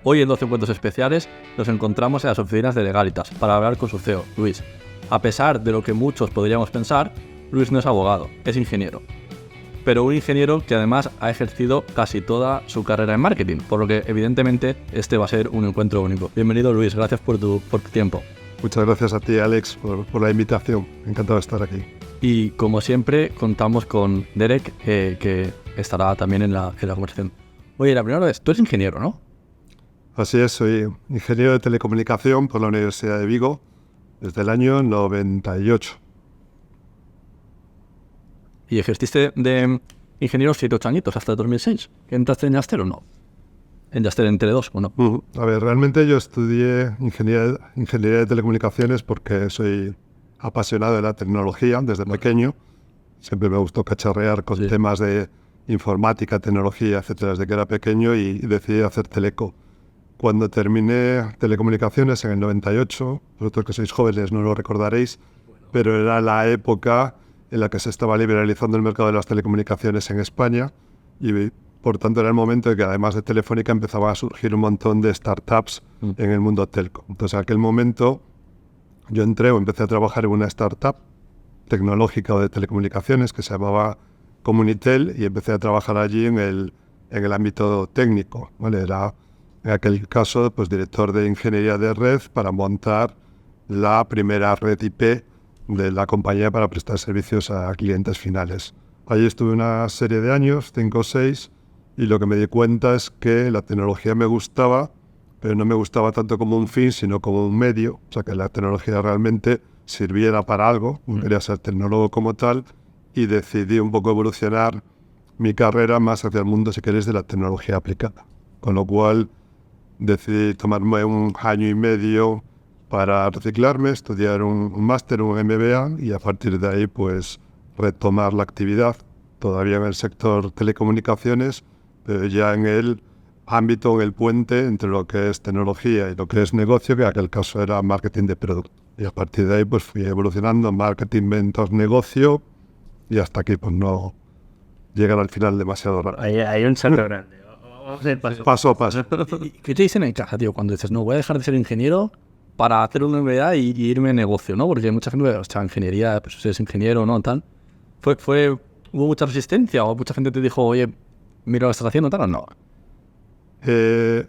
Hoy en 12 Encuentros Especiales nos encontramos en las oficinas de Legalitas para hablar con su CEO, Luis. A pesar de lo que muchos podríamos pensar, Luis no es abogado, es ingeniero. Pero un ingeniero que además ha ejercido casi toda su carrera en marketing, por lo que evidentemente este va a ser un encuentro único. Bienvenido Luis, gracias por tu tiempo. Muchas gracias a ti, Alex, por la invitación. Encantado de estar aquí. Y como siempre contamos con Derek, que estará también en la conversación. Oye, la primera vez, tú eres ingeniero, ¿no? Así es, soy ingeniero de telecomunicación por la Universidad de Vigo desde el año 98. ¿Y ejerciste de ingeniero 7-8 añitos hasta el 2006? ¿Entraste en Yaster o no? ¿En Yaster en Tele2 o no? A ver, realmente yo estudié ingeniería de telecomunicaciones porque soy apasionado de la tecnología desde pequeño. Siempre me gustó cacharrear con temas de informática, tecnología, etcétera, desde que era pequeño y decidí hacer teleco. Cuando terminé telecomunicaciones en el 98, vosotros que sois jóvenes no lo recordaréis, pero era la época en la que se estaba liberalizando el mercado de las telecomunicaciones en España y por tanto era el momento en que además de Telefónica empezaba a surgir un montón de startups en el mundo telco. Entonces en aquel momento yo empecé a trabajar en una startup tecnológica o de telecomunicaciones que se llamaba Comunitel y empecé a trabajar allí en el ámbito técnico, ¿vale? Era en aquel caso pues director de ingeniería de red para montar la primera red IP de la compañía para prestar servicios a clientes finales. Allí estuve una serie de años, 5 o 6, y lo que me di cuenta es que la tecnología me gustaba, pero no me gustaba tanto como un fin, sino como un medio. O sea, que la tecnología realmente sirviera para algo. No quería ser tecnólogo como tal, y decidí un poco evolucionar mi carrera más hacia el mundo, si queréis, de la tecnología aplicada. Con lo cual decidí tomarme un año y medio para reciclarme, estudiar un máster, un MBA, y a partir de ahí pues retomar la actividad, todavía en el sector telecomunicaciones, pero ya en el ámbito, en el puente entre lo que es tecnología y lo que es negocio, que en aquel caso era marketing de producto. Y a partir de ahí pues fui evolucionando marketing, ventas, negocio, y hasta aquí pues no llegar al final demasiado raro. Hay un salto grande. Vamos a ir Paso a paso. ¿Y qué te dicen en casa, tío, cuando dices, no, voy a dejar de ser ingeniero para hacer un MBA y irme a negocio, ¿no? Porque mucha gente, o sea, ingeniería, pues eres ingeniero, ¿no? Tal. ¿Hubo mucha resistencia o mucha gente te dijo, oye, mira lo que estás haciendo, tal o no? En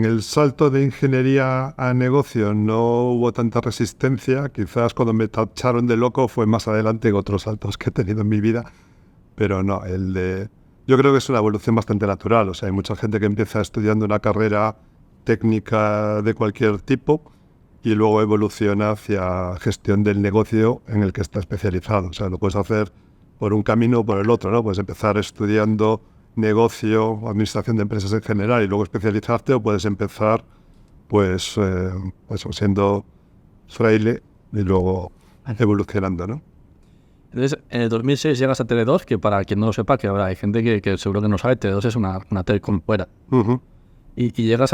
el salto de ingeniería a negocio no hubo tanta resistencia. Quizás cuando me tacharon de loco fue más adelante en otros saltos que he tenido en mi vida. Pero no, yo creo que es una evolución bastante natural. O sea, hay mucha gente que empieza estudiando una carrera técnica de cualquier tipo y luego evoluciona hacia gestión del negocio en el que está especializado. O sea, lo puedes hacer por un camino o por el otro, ¿no? Puedes empezar estudiando negocio, administración de empresas en general y luego especializarte, o puedes empezar pues siendo fraile y luego evolucionando, ¿no? Entonces, en el 2006 llegas a Tele2, que para quien no lo sepa, que ahora hay gente que seguro que no sabe, Tele2 es una telecom fuera. Y llegas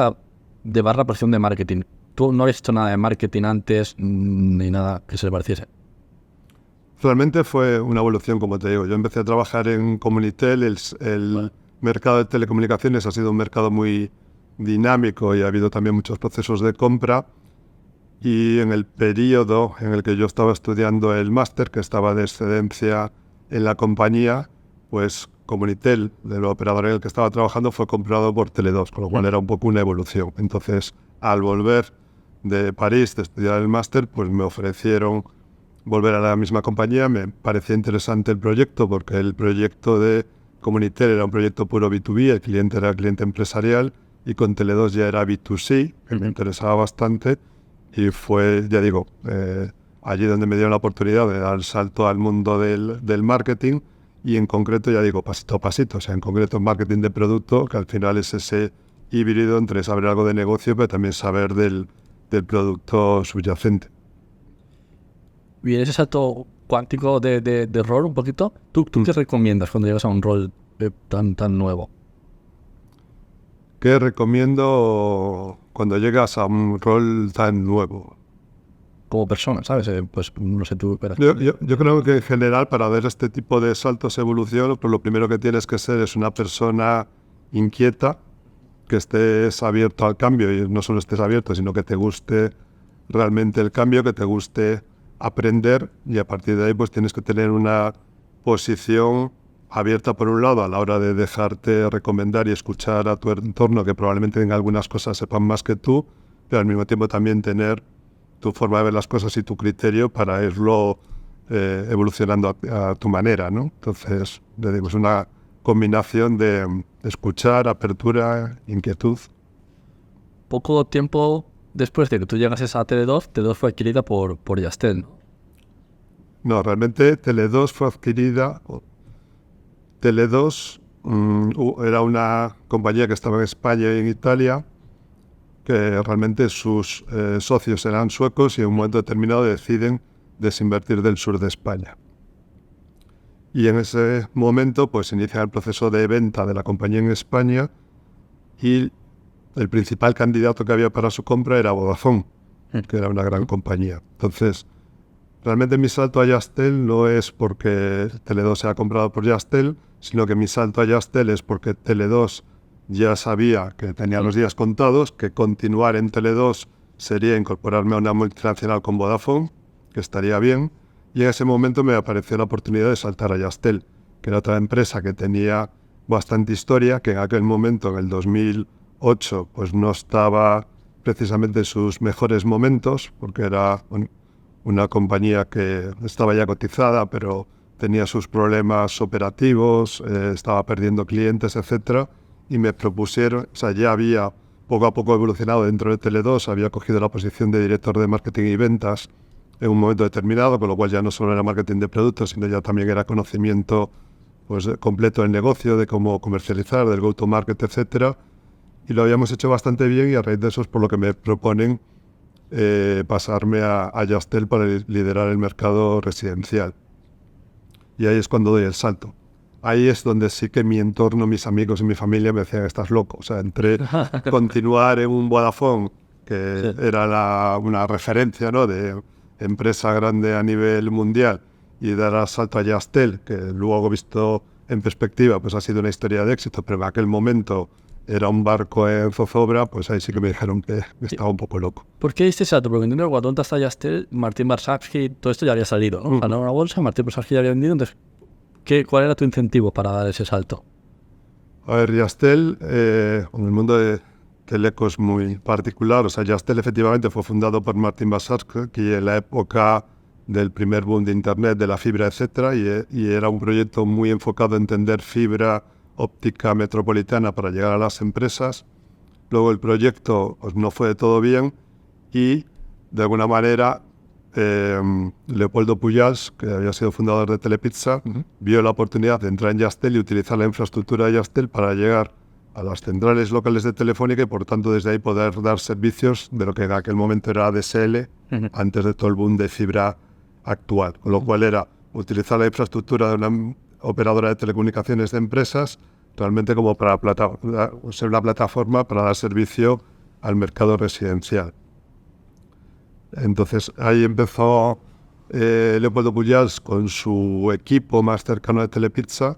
de barra posición de marketing. Tú no habías hecho nada de marketing antes, ni nada que se le pareciese. Realmente fue una evolución, como te digo. Yo empecé a trabajar en Comunitel, el mercado de telecomunicaciones ha sido un mercado muy dinámico y ha habido también muchos procesos de compra. Y en el periodo en el que yo estaba estudiando el máster, que estaba de excedencia en la compañía, pues Comunitel, el operador en el que estaba trabajando, fue comprado por Tele2, con lo cual era un poco una evolución. Entonces, al volver de París de estudiar el máster, pues me ofrecieron volver a la misma compañía. Me parecía interesante el proyecto, porque el proyecto de Comunitel era un proyecto puro B2B, el cliente era cliente empresarial, y con Tele2 ya era B2C, que me interesaba bastante. Y fue, ya digo, allí donde me dieron la oportunidad de dar el salto al mundo del marketing y en concreto, ya digo, pasito a pasito. O sea, en concreto marketing de producto, que al final es ese híbrido entre saber algo de negocio, pero también saber del producto subyacente. Y en ese salto cuántico de rol un poquito, ¿tú qué recomiendas cuando llegas a un rol tan nuevo? ¿Qué recomiendo cuando llegas a un rol tan nuevo? Como persona, ¿sabes? Pues no sé tú. Yo creo que en general para ver este tipo de saltos de evolución, pues lo primero que tienes que ser es una persona inquieta, que estés abierto al cambio y no solo estés abierto, sino que te guste realmente el cambio, que te guste aprender, y a partir de ahí pues tienes que tener una posición abierta por un lado a la hora de dejarte recomendar y escuchar a tu entorno, que probablemente en algunas cosas sepan más que tú, pero al mismo tiempo también tener tu forma de ver las cosas y tu criterio para irlo evolucionando a tu manera, ¿no? Entonces, le digo, es una combinación de escuchar, apertura, inquietud. Poco tiempo después de que tú llegases a Tele2, Tele2 fue adquirida por Yastel, ¿no? No, realmente Tele2 fue adquirida. Tele2 era una compañía que estaba en España y en Italia, que realmente sus socios eran suecos y en un momento determinado deciden desinvertir del sur de España. Y en ese momento pues inicia el proceso de venta de la compañía en España, y el principal candidato que había para su compra era Vodafone, que era una gran compañía. Entonces, realmente mi salto a Yastel no es porque Tele2 se ha comprado por Yastel, sino que mi salto a Yastel es porque Tele2 ya sabía que tenía los días contados, que continuar en Tele2 sería incorporarme a una multinacional con Vodafone, que estaría bien, y en ese momento me apareció la oportunidad de saltar a Yastel, que era otra empresa que tenía bastante historia, que en aquel momento, en el 2008, pues no estaba precisamente en sus mejores momentos, porque era una compañía que estaba ya cotizada, pero tenía sus problemas operativos, estaba perdiendo clientes, etcétera, y me propusieron, o sea, ya había poco a poco evolucionado dentro de Tele2, había cogido la posición de director de marketing y ventas en un momento determinado, con lo cual ya no solo era marketing de productos, sino ya también era conocimiento pues completo del negocio, de cómo comercializar, del go-to-market, etcétera, y lo habíamos hecho bastante bien, y a raíz de eso es por lo que me proponen pasarme a Yastel para liderar el mercado residencial. Y ahí es cuando doy el salto. Ahí es donde sí que mi entorno, mis amigos y mi familia me decían, estás loco. O sea, entre continuar en un Vodafone, que sí, era una referencia, ¿no?, de empresa grande a nivel mundial, y dar el salto a Yastel, que luego visto en perspectiva pues ha sido una historia de éxito, pero en aquel momento era un barco en zozobra, pues ahí sí que me dijeron que estaba un poco loco. ¿Por qué diste salto? Porque entiendo que cuando entraste a Yastel, Martín Varsavsky, todo esto ya había salido, ¿no? Ganó una bolsa, Martín Varsavsky ya había vendido, entonces, ¿cuál era tu incentivo para dar ese salto? A ver, Yastel, en el mundo de Teleco es muy particular. O sea, Yastel efectivamente fue fundado por Martín Varsavsky en la época del primer boom de Internet, de la fibra, etcétera, y era un proyecto muy enfocado en tender fibra óptica metropolitana para llegar a las empresas. Luego el proyecto pues, no fue de todo bien, y de alguna manera Leopoldo Pujals, que había sido fundador de Telepizza, vio la oportunidad de entrar en Yastel y utilizar la infraestructura de Yastel para llegar a las centrales locales de Telefónica, y por tanto desde ahí poder dar servicios de lo que en aquel momento era ADSL, antes de todo el boom de fibra actual, con lo cual era utilizar la infraestructura de una operadora de telecomunicaciones de empresas realmente como para ser una plataforma para dar servicio al mercado residencial. Entonces ahí empezó Leopoldo Pujals con su equipo más cercano de Telepizza.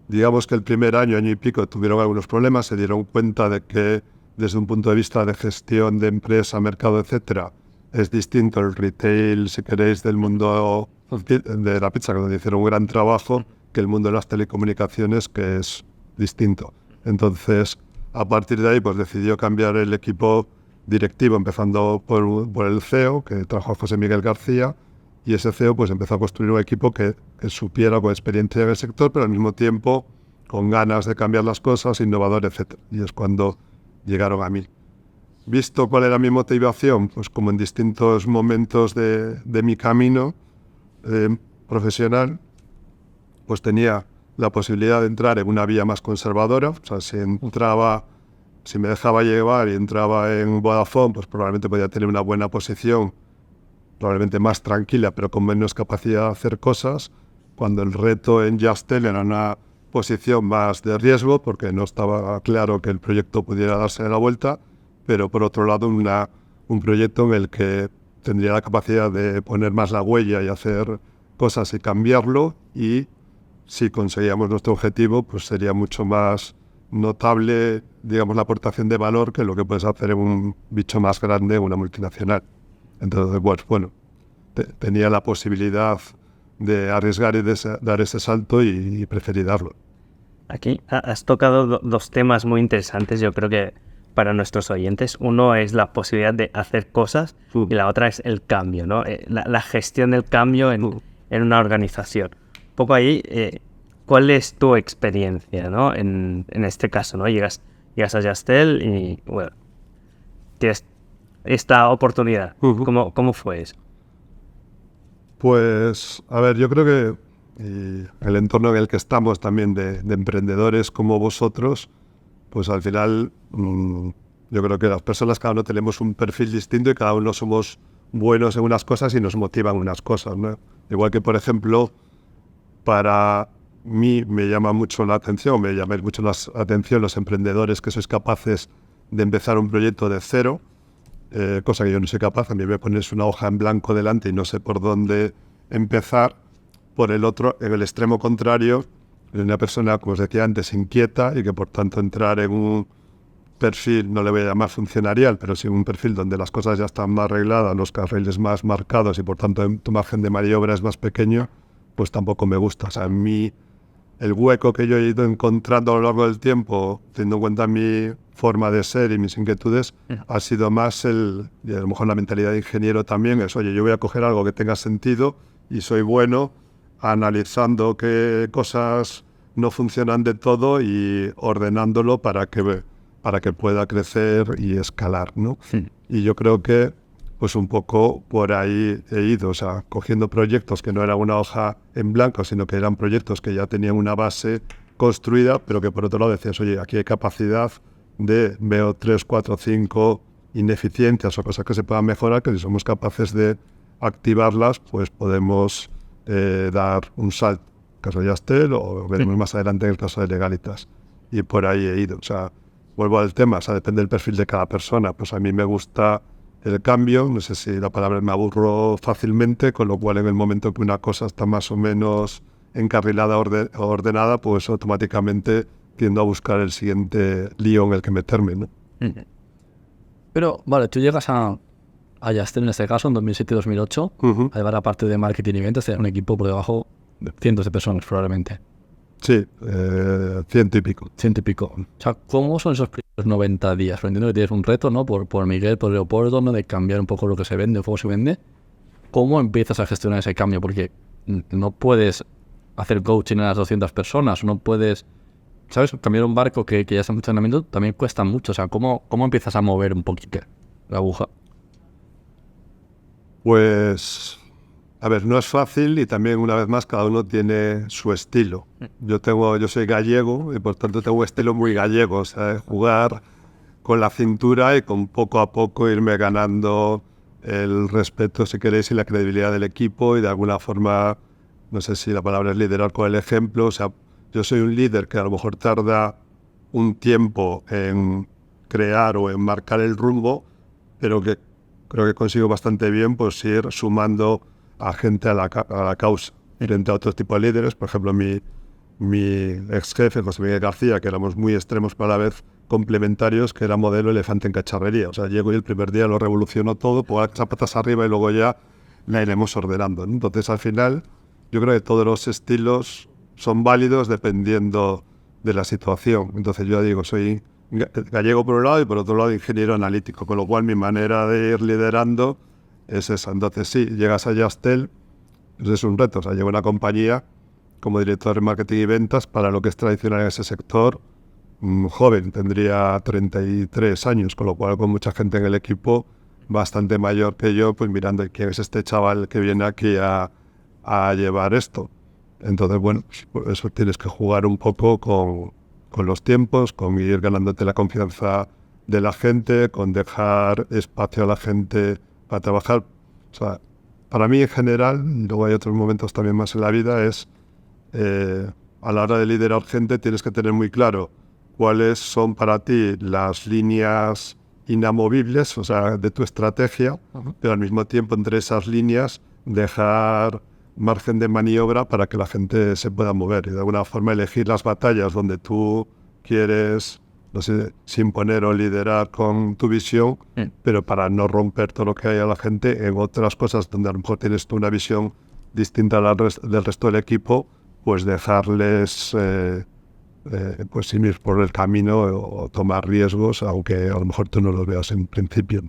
Digamos que el primer año y pico tuvieron algunos problemas, se dieron cuenta de que desde un punto de vista de gestión de empresa, mercado, etcétera, es distinto el retail, si queréis, del mundo de la pizza, donde hicieron un gran trabajo, que el mundo de las telecomunicaciones, que es distinto. Entonces, a partir de ahí, pues decidió cambiar el equipo directivo, empezando por el CEO, que trajo a José Miguel García, y ese CEO pues empezó a construir un equipo que supiera, con experiencia en el sector, pero al mismo tiempo con ganas de cambiar las cosas, innovador, etc. Y es cuando llegaron a mí. Visto cuál era mi motivación, pues como en distintos momentos de mi camino profesional, pues tenía la posibilidad de entrar en una vía más conservadora. O sea, si me dejaba llevar y entraba en Vodafone, pues probablemente podía tener una buena posición, probablemente más tranquila, pero con menos capacidad de hacer cosas, cuando el reto en Yastel era una posición más de riesgo, porque no estaba claro que el proyecto pudiera darse la vuelta, pero por otro lado un proyecto en el que tendría la capacidad de poner más la huella y hacer cosas y cambiarlo, y si conseguíamos nuestro objetivo, pues sería mucho más notable, digamos, la aportación de valor que lo que puedes hacer en un bicho más grande, una multinacional. Entonces, bueno, tenía la posibilidad de arriesgar y de dar ese salto y preferí darlo. Aquí has tocado dos temas muy interesantes, yo creo que para nuestros oyentes. Uno es la posibilidad de hacer cosas y la otra es el cambio, ¿no? La gestión del cambio en una organización. Un poco ahí, ¿cuál es tu experiencia, ¿no? En este caso, ¿no? Llegas a Yastel y, bueno, tienes esta oportunidad. ¿Cómo fue eso? Pues, a ver, yo creo que el entorno en el que estamos también de emprendedores como vosotros, pues al final yo creo que las personas cada uno tenemos un perfil distinto y cada uno somos buenos en unas cosas y nos motivan unas cosas, ¿no? Igual que, por ejemplo, para mí me llama mucho la atención, me llamáis mucho la atención los emprendedores que sois capaces de empezar un proyecto de cero, cosa que yo no soy capaz. A mí me pones una hoja en blanco delante y no sé por dónde empezar. Por el otro, en el extremo contrario, una persona, como os decía antes, inquieta y que por tanto entrar en un perfil, no le voy a llamar funcionarial, pero sí un perfil donde las cosas ya están más arregladas, los carriles más marcados y por tanto tu margen de maniobra es más pequeño, pues tampoco me gusta. O sea, a mí el hueco que yo he ido encontrando a lo largo del tiempo, teniendo en cuenta mi forma de ser y mis inquietudes, ha sido más y a lo mejor la mentalidad de ingeniero también es, oye, yo voy a coger algo que tenga sentido y soy bueno analizando qué cosas no funcionan de todo y ordenándolo para que pueda crecer y escalar, ¿no? Y yo creo que pues un poco por ahí he ido, o sea, cogiendo proyectos que no era una hoja en blanco, sino que eran proyectos que ya tenían una base construida, pero que por otro lado decías, oye, aquí hay capacidad veo 3, 4, 5 ineficiencias o cosas que se puedan mejorar, que si somos capaces de activarlas, pues podemos dar un salto. En el caso de Yastel, o veremos más adelante en el caso de Legalitas. Y por ahí he ido. O sea, vuelvo al tema, o sea, depende del perfil de cada persona. Pues a mí me gusta el cambio, no sé si la palabra, me aburro fácilmente, con lo cual en el momento que una cosa está más o menos encarrilada o ordenada, pues automáticamente tiendo a buscar el siguiente lío en el que meterme, ¿no? Pero, vale, tú llegas a Yastel en este caso, en 2007-2008, a llevar la parte de marketing y ventas, tener un equipo por debajo de cientos de personas probablemente. Sí, 100 y pico. 100 y pico. O sea, ¿cómo son esos primeros 90 días? Pero entiendo que tienes un reto, ¿no? Por Miguel, por Leopoldo, ¿no? De cambiar un poco lo que se vende, o cómo se vende. ¿Cómo empiezas a gestionar ese cambio? Porque no puedes hacer coaching a las 200 personas, no puedes, ¿sabes? Cambiar un barco que ya está en funcionamiento también cuesta mucho. O sea, ¿cómo empiezas a mover un poquito la aguja? Pues, a ver, no es fácil y también, una vez más, cada uno tiene su estilo. Yo soy gallego y por tanto tengo un estilo muy gallego, o sea, de jugar con la cintura y con poco a poco irme ganando el respeto, si queréis, y la credibilidad del equipo y de alguna forma, no sé si la palabra es liderar con el ejemplo. O sea, yo soy un líder que a lo mejor tarda un tiempo en crear o en marcar el rumbo, pero que creo que consigo bastante bien pues ir sumando a gente a la causa. Frente a otros tipos de líderes, por ejemplo, mi ex jefe, José Miguel García, que éramos muy extremos pero a la vez complementarios, que era modelo elefante en cacharrería. O sea, llego y el primer día lo revoluciono todo, pongo las zapatas arriba y luego ya la iremos ordenando, ¿no? Entonces, al final, yo creo que todos los estilos son válidos dependiendo de la situación. Entonces, yo digo, soy gallego por un lado y por otro lado ingeniero analítico, con lo cual mi manera de ir liderando es esa. Entonces, sí, llegas a Yastel, pues es un reto. O sea, llevo una compañía como director de marketing y ventas para lo que es tradicional en ese sector, joven, tendría 33 años, con lo cual con mucha gente en el equipo bastante mayor que yo, pues mirando quién es este chaval que viene aquí a llevar esto. Entonces, bueno, pues eso tienes que jugar un poco con los tiempos, con ir ganándote la confianza de la gente, con dejar espacio a la gente para trabajar. O sea, para mí en general, y luego hay otros momentos también más en la vida, es a la hora de liderar gente tienes que tener muy claro cuáles son para ti las líneas inamovibles, o sea, de tu estrategia, pero al mismo tiempo entre esas líneas dejar margen de maniobra para que la gente se pueda mover y de alguna forma elegir las batallas donde tú quieres, no sé, si imponer o liderar con tu visión, pero para no romper todo lo que hay a la gente en otras cosas donde a lo mejor tienes tú una visión distinta del resto del equipo, pues dejarles pues ir por el camino o tomar riesgos, aunque a lo mejor tú no los veas en principio.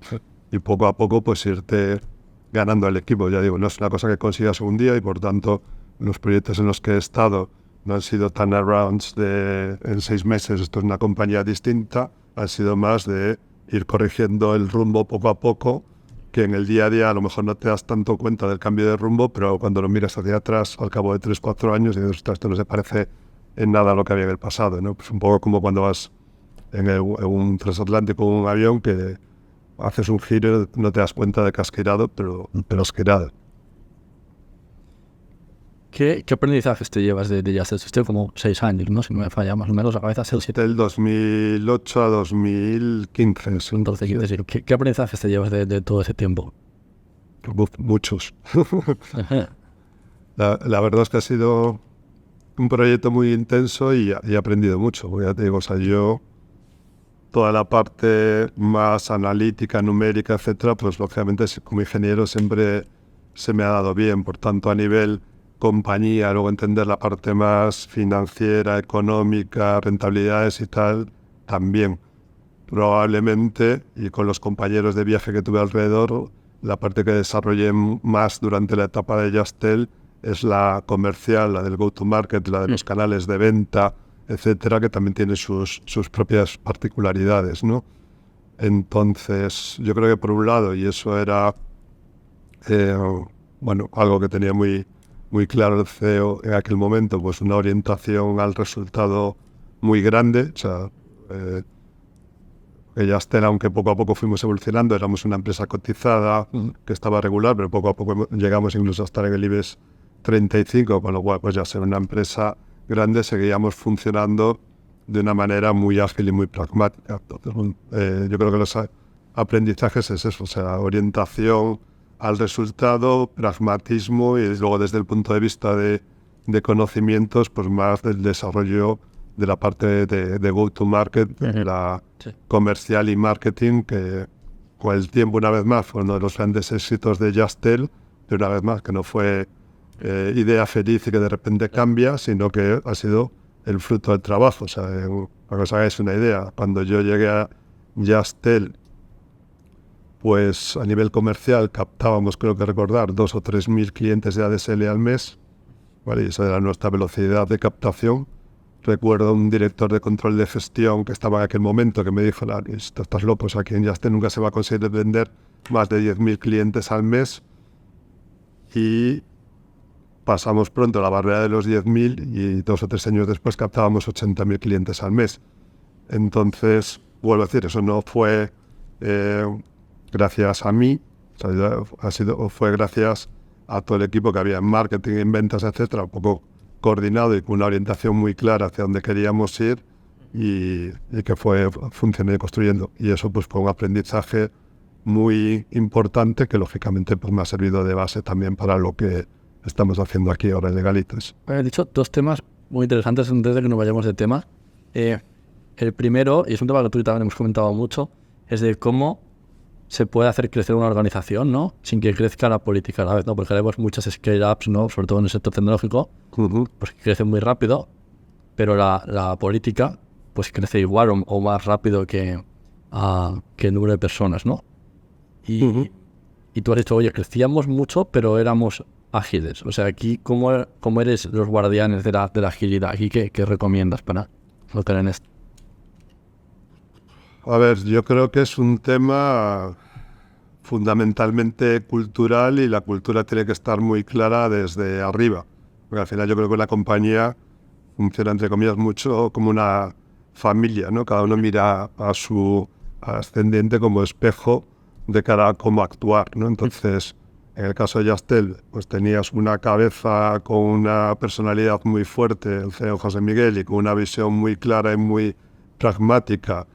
Y poco a poco pues irte ganando el equipo. Ya digo, no es una cosa que consigas un día y por tanto los proyectos en los que he estado no han sido turnarounds en 6 meses, esto es una compañía distinta, han sido más de ir corrigiendo el rumbo poco a poco, que en el día a día a lo mejor no te das tanto cuenta del cambio de rumbo, pero cuando lo miras hacia atrás al cabo de 3-4 años, dices, ostras, esto no se parece en nada a lo que había en el pasado, ¿no? Pues un poco como cuando vas en un transatlántico o un avión que haces un giro, no te das cuenta de que has girado, pero has girado. ¿Qué aprendizajes te llevas de Just Tell? Estoy como 6 años, ¿no? Si no me falla más o menos la cabeza, 6, 7. Del 2008 a 2015. Sí. Entonces, quiero decir, ¿qué aprendizajes te llevas de todo ese tiempo? Muchos. La verdad es que ha sido un proyecto muy intenso y he aprendido mucho. Ya te digo, o sea, yo toda la parte más analítica, numérica, etcétera, pues lógicamente como ingeniero siempre se me ha dado bien. Por tanto, a nivel compañía, luego entender la parte más financiera, económica, rentabilidades y tal, también. Probablemente, y con los compañeros de viaje que tuve alrededor, la parte que desarrollé más durante la etapa de Just Tell es la comercial, la del go-to-market, la de los canales de venta, etcétera, que también tiene sus propias particularidades, ¿no? Entonces, yo creo que por un lado, y eso era algo que tenía muy claro el CEO en aquel momento, pues una orientación al resultado muy grande. O sea, Just Tell, aunque poco a poco fuimos evolucionando, éramos una empresa cotizada que estaba regular, pero poco a poco llegamos incluso a estar en el IBEX 35, con lo cual pues ya ser una empresa grande seguíamos funcionando de una manera muy ágil y muy pragmática. Entonces, yo creo que los aprendizajes es eso, o sea, orientación al resultado, pragmatismo y luego desde el punto de vista de conocimientos, pues más del desarrollo de la parte de go-to-market, la comercial y marketing, que con el tiempo una vez más fue uno de los grandes éxitos de Just Tell, pero una vez más que no fue idea feliz y que de repente cambia, sino que ha sido el fruto del trabajo. O sea, para que os hagáis una idea, cuando yo llegué a Just Tell, pues a nivel comercial captábamos, creo que recordar, 2 o 3 mil clientes de ADSL al mes, ¿vale? Y esa era nuestra velocidad de captación. Recuerdo un director de control de gestión que estaba en aquel momento que me dijo, estás loco, o sea, aquí en Just Tell nunca se va a conseguir vender más de 10.000 clientes al mes. Y pasamos pronto la barrera de los 10.000 y 2 o 3 años después captábamos 80.000 clientes al mes. Entonces, vuelvo a decir, eso no fue gracias a mí, o sea, fue gracias a todo el equipo que había en marketing, en ventas, etcétera, un poco coordinado y con una orientación muy clara hacia dónde queríamos ir y que fue funcionando y construyendo. Y eso pues fue un aprendizaje muy importante que lógicamente pues me ha servido de base también para lo que estamos haciendo aquí ahora en Legalitas. He dicho 2 temas muy interesantes antes de que nos vayamos de tema. El primero, y es un tema que tú también hemos comentado mucho, es de cómo se puede hacer crecer una organización, ¿no? Sin que crezca la política a la vez, ¿no? Porque vemos muchas scale-ups, ¿no? Sobre todo en el sector tecnológico, pues que crecen muy rápido, pero la política pues crece igual o más rápido que el número de personas, ¿no? Y tú has dicho, oye, crecíamos mucho, pero éramos ágiles. O sea, aquí, ¿cómo eres los guardianes de la agilidad? Aquí, ¿qué recomiendas para no tener esto? A ver, yo creo que es un tema fundamentalmente cultural y la cultura tiene que estar muy clara desde arriba. Porque al final yo creo que una compañía funciona, entre comillas, mucho como una familia, ¿no? Cada uno mira a su ascendiente como espejo de cara a cómo actuar, ¿no? Entonces, en el caso de Just Tell, pues tenías una cabeza con una personalidad muy fuerte, el CEO José Miguel, y con una visión muy clara y muy pragmática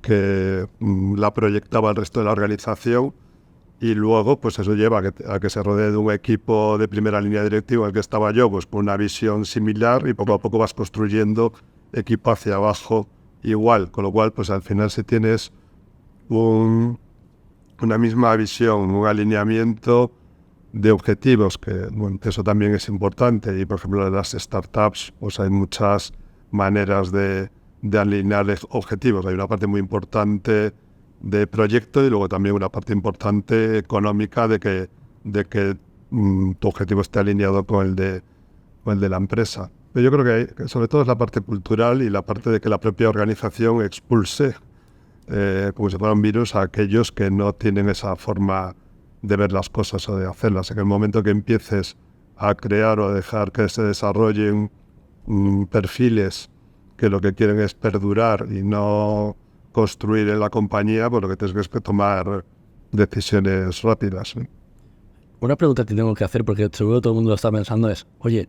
que la proyectaba al resto de la organización, y luego pues eso lleva a que se rodee de un equipo de primera línea directiva en el que estaba yo, pues con una visión similar, y poco a poco vas construyendo equipo hacia abajo igual, con lo cual pues al final si tienes una misma visión, un alineamiento de objetivos, que eso también es importante, y por ejemplo en las startups pues hay muchas maneras de alinear objetivos. Hay una parte muy importante de proyecto y luego también una parte importante económica de que tu objetivo esté alineado con el de la empresa. Pero yo creo que sobre todo es la parte cultural y la parte de que la propia organización expulse como si fuera un virus a aquellos que no tienen esa forma de ver las cosas o de hacerlas. En el momento que empieces a crear o a dejar que se desarrollen perfiles que lo que quieren es perdurar y no construir en la compañía, pues lo que tienes que tomar decisiones rápidas. Una pregunta que tengo que hacer, porque seguro todo el mundo lo está pensando, es, oye,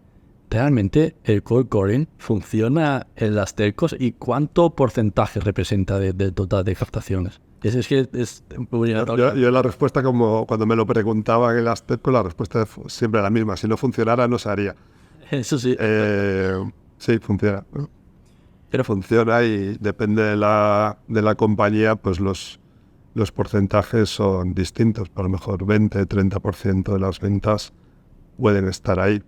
¿realmente el cold calling funciona en las telcos y cuánto porcentaje representa del total de captaciones? Es que es yo la respuesta, como cuando me lo preguntaban en las telcos, la respuesta es siempre la misma. Si no funcionara, no se haría. Eso sí. Sí, funciona. Pero funciona y depende de la compañía, pues los porcentajes son distintos. Por lo mejor 20-30% de las ventas pueden estar ahí.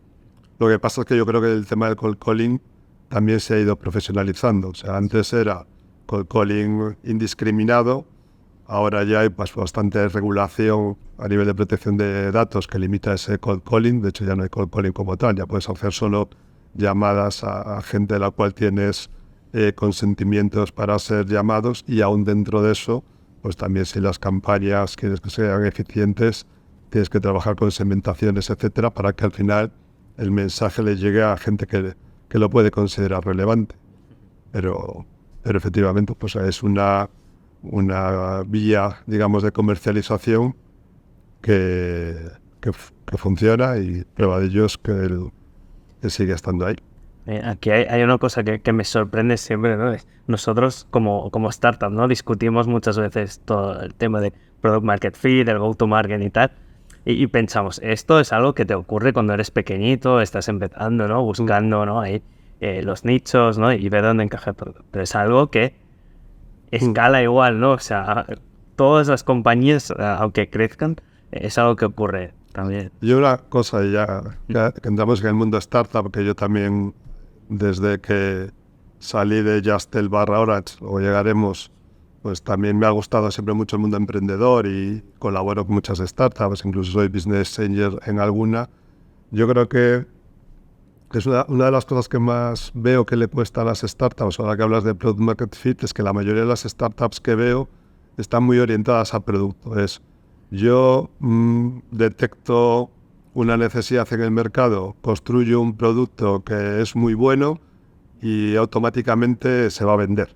Lo que pasa es que yo creo que el tema del cold calling también se ha ido profesionalizando. O sea, antes era cold calling indiscriminado, ahora ya hay pues bastante regulación a nivel de protección de datos que limita ese cold calling. De hecho, ya no hay cold calling como tal, ya puedes hacer solo llamadas a gente de la cual tienes consentimientos para ser llamados, y aún dentro de eso, pues también si las campañas quieres que sean eficientes, tienes que trabajar con segmentaciones, etcétera, para que al final el mensaje le llegue a gente que lo puede considerar relevante. Pero efectivamente pues es una vía, digamos, de comercialización que funciona, y prueba de ello es que sigue estando ahí. Aquí hay una cosa que me sorprende siempre, ¿no? Nosotros como startup, ¿no? Discutimos muchas veces todo el tema de product market fit, el go to market y tal. Y pensamos, esto es algo que te ocurre cuando eres pequeñito, estás empezando, ¿no? Buscando, ¿no? Ahí, los nichos, ¿no? Y ver dónde encaja el producto. Pero es algo que escala igual, ¿no? O sea, todas las compañías, aunque crezcan, es algo que ocurre también. Y una cosa, ya que entramos en el mundo startup, que yo también, desde que salí de Yastel / Orange, o llegaremos, pues también me ha gustado siempre mucho el mundo emprendedor y colaboro con muchas startups, incluso soy business angel en alguna. Yo creo que es una de las cosas que más veo que le cuesta a las startups, ahora que hablas de product market fit, es que la mayoría de las startups que veo están muy orientadas al producto. Yo detecto una necesidad en el mercado, construyo un producto que es muy bueno y automáticamente se va a vender.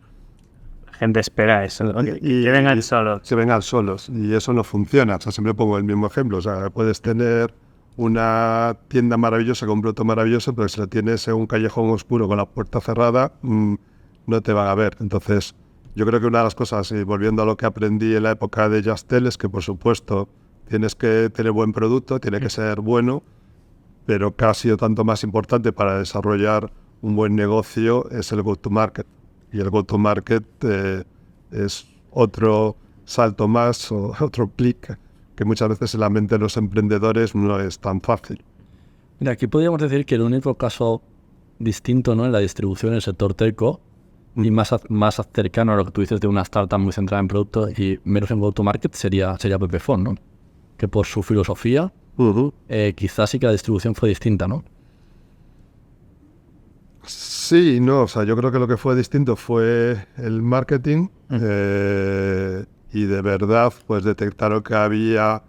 La gente espera eso, ¿no? Que vengan solos. Que vengan solos, y eso no funciona. O sea, siempre pongo el mismo ejemplo. O sea, puedes tener una tienda maravillosa con un producto maravilloso, pero si lo tienes en un callejón oscuro con la puerta cerrada, no te van a ver. Entonces, yo creo que una de las cosas, y volviendo a lo que aprendí en la época de Yastel, es que, por supuesto, tienes que tener buen producto, tiene que ser bueno, pero casi o tanto más importante para desarrollar un buen negocio es el go-to-market. Y el go-to-market es otro salto más, o otro clic, que muchas veces en la mente de los emprendedores no es tan fácil. Mira, aquí podríamos decir que el único caso distinto, ¿no?, en la distribución del sector telco, y más cercano a lo que tú dices de una startup muy centrada en producto y menos en go-to-market, sería Pepefon, ¿no? Que por su filosofía, quizás sí que la distribución fue distinta, ¿no? Sí y no, o sea, yo creo que lo que fue distinto fue el marketing, y de verdad pues detectaron que había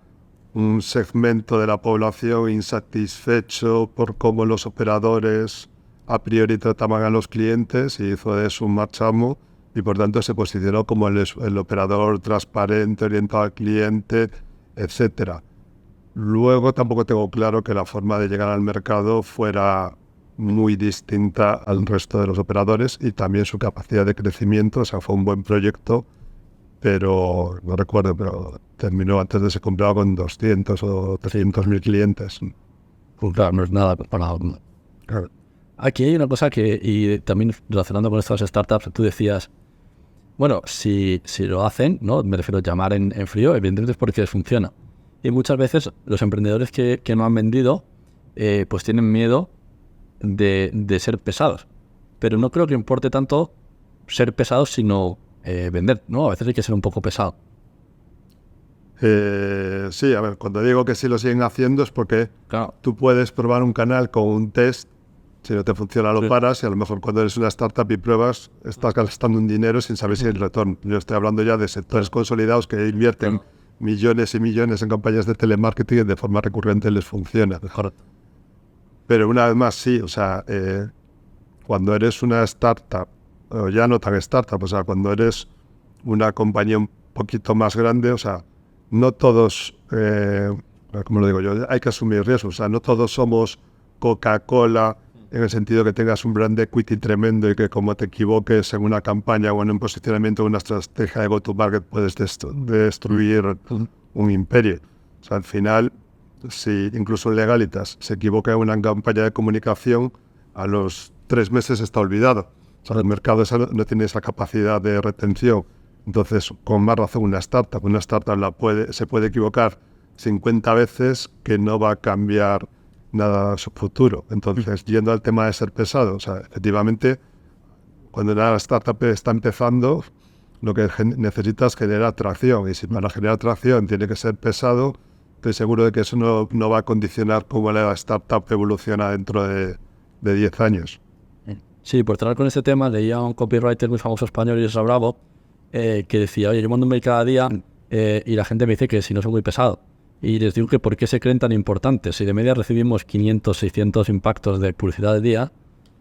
un segmento de la población insatisfecho por cómo los operadores a priori trataban a los clientes, y hizo de eso un marchamo, y por tanto se posicionó como el operador transparente, orientado al cliente, etcétera. Luego tampoco tengo claro que la forma de llegar al mercado fuera muy distinta al resto de los operadores, y también su capacidad de crecimiento. O sea, fue un buen proyecto, pero no recuerdo, pero terminó antes de ser comprado con 200 o 300.000 clientes. Pues claro, no es nada comparado. Claro. Aquí hay una cosa que, y también relacionando con estas startups, tú decías, Bueno, si lo hacen, ¿no? Me refiero a llamar en frío, evidentemente es porque les funciona. Y muchas veces los emprendedores que no han vendido, pues tienen miedo de ser pesados. Pero no creo que importe tanto ser pesados, sino vender, ¿no? A veces hay que ser un poco pesado. Sí, a ver, cuando digo que sí lo siguen haciendo es porque Claro. tú puedes probar un canal con un test, si no te funciona lo paras, y a lo mejor cuando eres una startup y pruebas estás gastando un dinero sin saber si hay retorno. Yo estoy hablando ya de sectores consolidados que invierten millones y millones en campañas de telemarketing y de forma recurrente les funciona. Correcto. Pero una vez más, sí, o sea, cuando eres una startup, o ya no tan startup, o sea, cuando eres una compañía un poquito más grande, o sea, no todos, como lo digo yo, hay que asumir riesgos, o sea, no todos somos Coca-Cola en el sentido que tengas un brand equity tremendo y que como te equivoques en una campaña o en un posicionamiento o una estrategia de go-to-market puedes destruir un imperio. O sea, al final, si incluso Legalitas se equivoca en una campaña de comunicación, a los 3 meses está olvidado. O sea, el mercado no tiene esa capacidad de retención. Entonces, con más razón, una startup se puede equivocar 50 veces que no va a cambiar nada su futuro. Entonces, yendo al tema de ser pesado, o sea, efectivamente, cuando una startup está empezando, lo que necesita es generar tracción. Y si para generar tracción tiene que ser pesado, estoy seguro de que eso no va a condicionar cómo la startup evoluciona dentro de 10 años. Sí, por cerrar con este tema, leía a un copywriter muy famoso español, Isra Bravo, que decía, oye, yo mando un mail cada día y la gente me dice que si no soy muy pesado. Y les digo que ¿por qué se creen tan importantes? Si de media recibimos 500, 600 impactos de publicidad al día,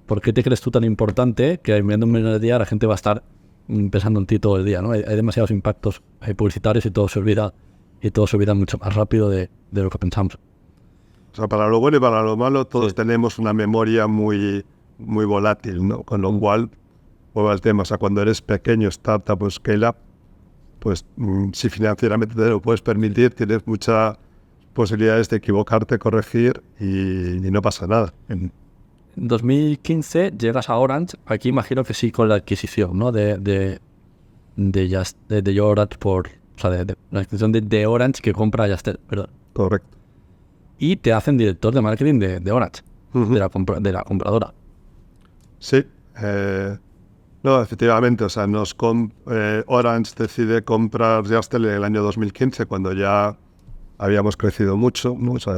¿por qué te crees tú tan importante que enviando un mail al día la gente va a estar pensando en ti todo el día, ¿no? Hay demasiados impactos publicitarios y todo se olvida mucho más rápido de lo que pensamos. O sea, para lo bueno y para lo malo, todos tenemos una memoria muy, muy volátil, ¿no? Con lo cual, vuelvo al tema, o sea, cuando eres pequeño, startup o scale-up, pues si financieramente te lo puedes permitir, tienes muchas posibilidades de equivocarte, corregir y no pasa nada. En 2015 llegas a Orange, aquí imagino que sí con la adquisición, ¿no? de Orange de la adquisición de Orange que compra Yastel, perdón. Correcto. Y te hacen director de marketing de Orange, de la compradora. Sí. No, efectivamente, o sea, Orange decide comprar Yastel en el año 2015, cuando ya habíamos crecido mucho, ¿no? O sea,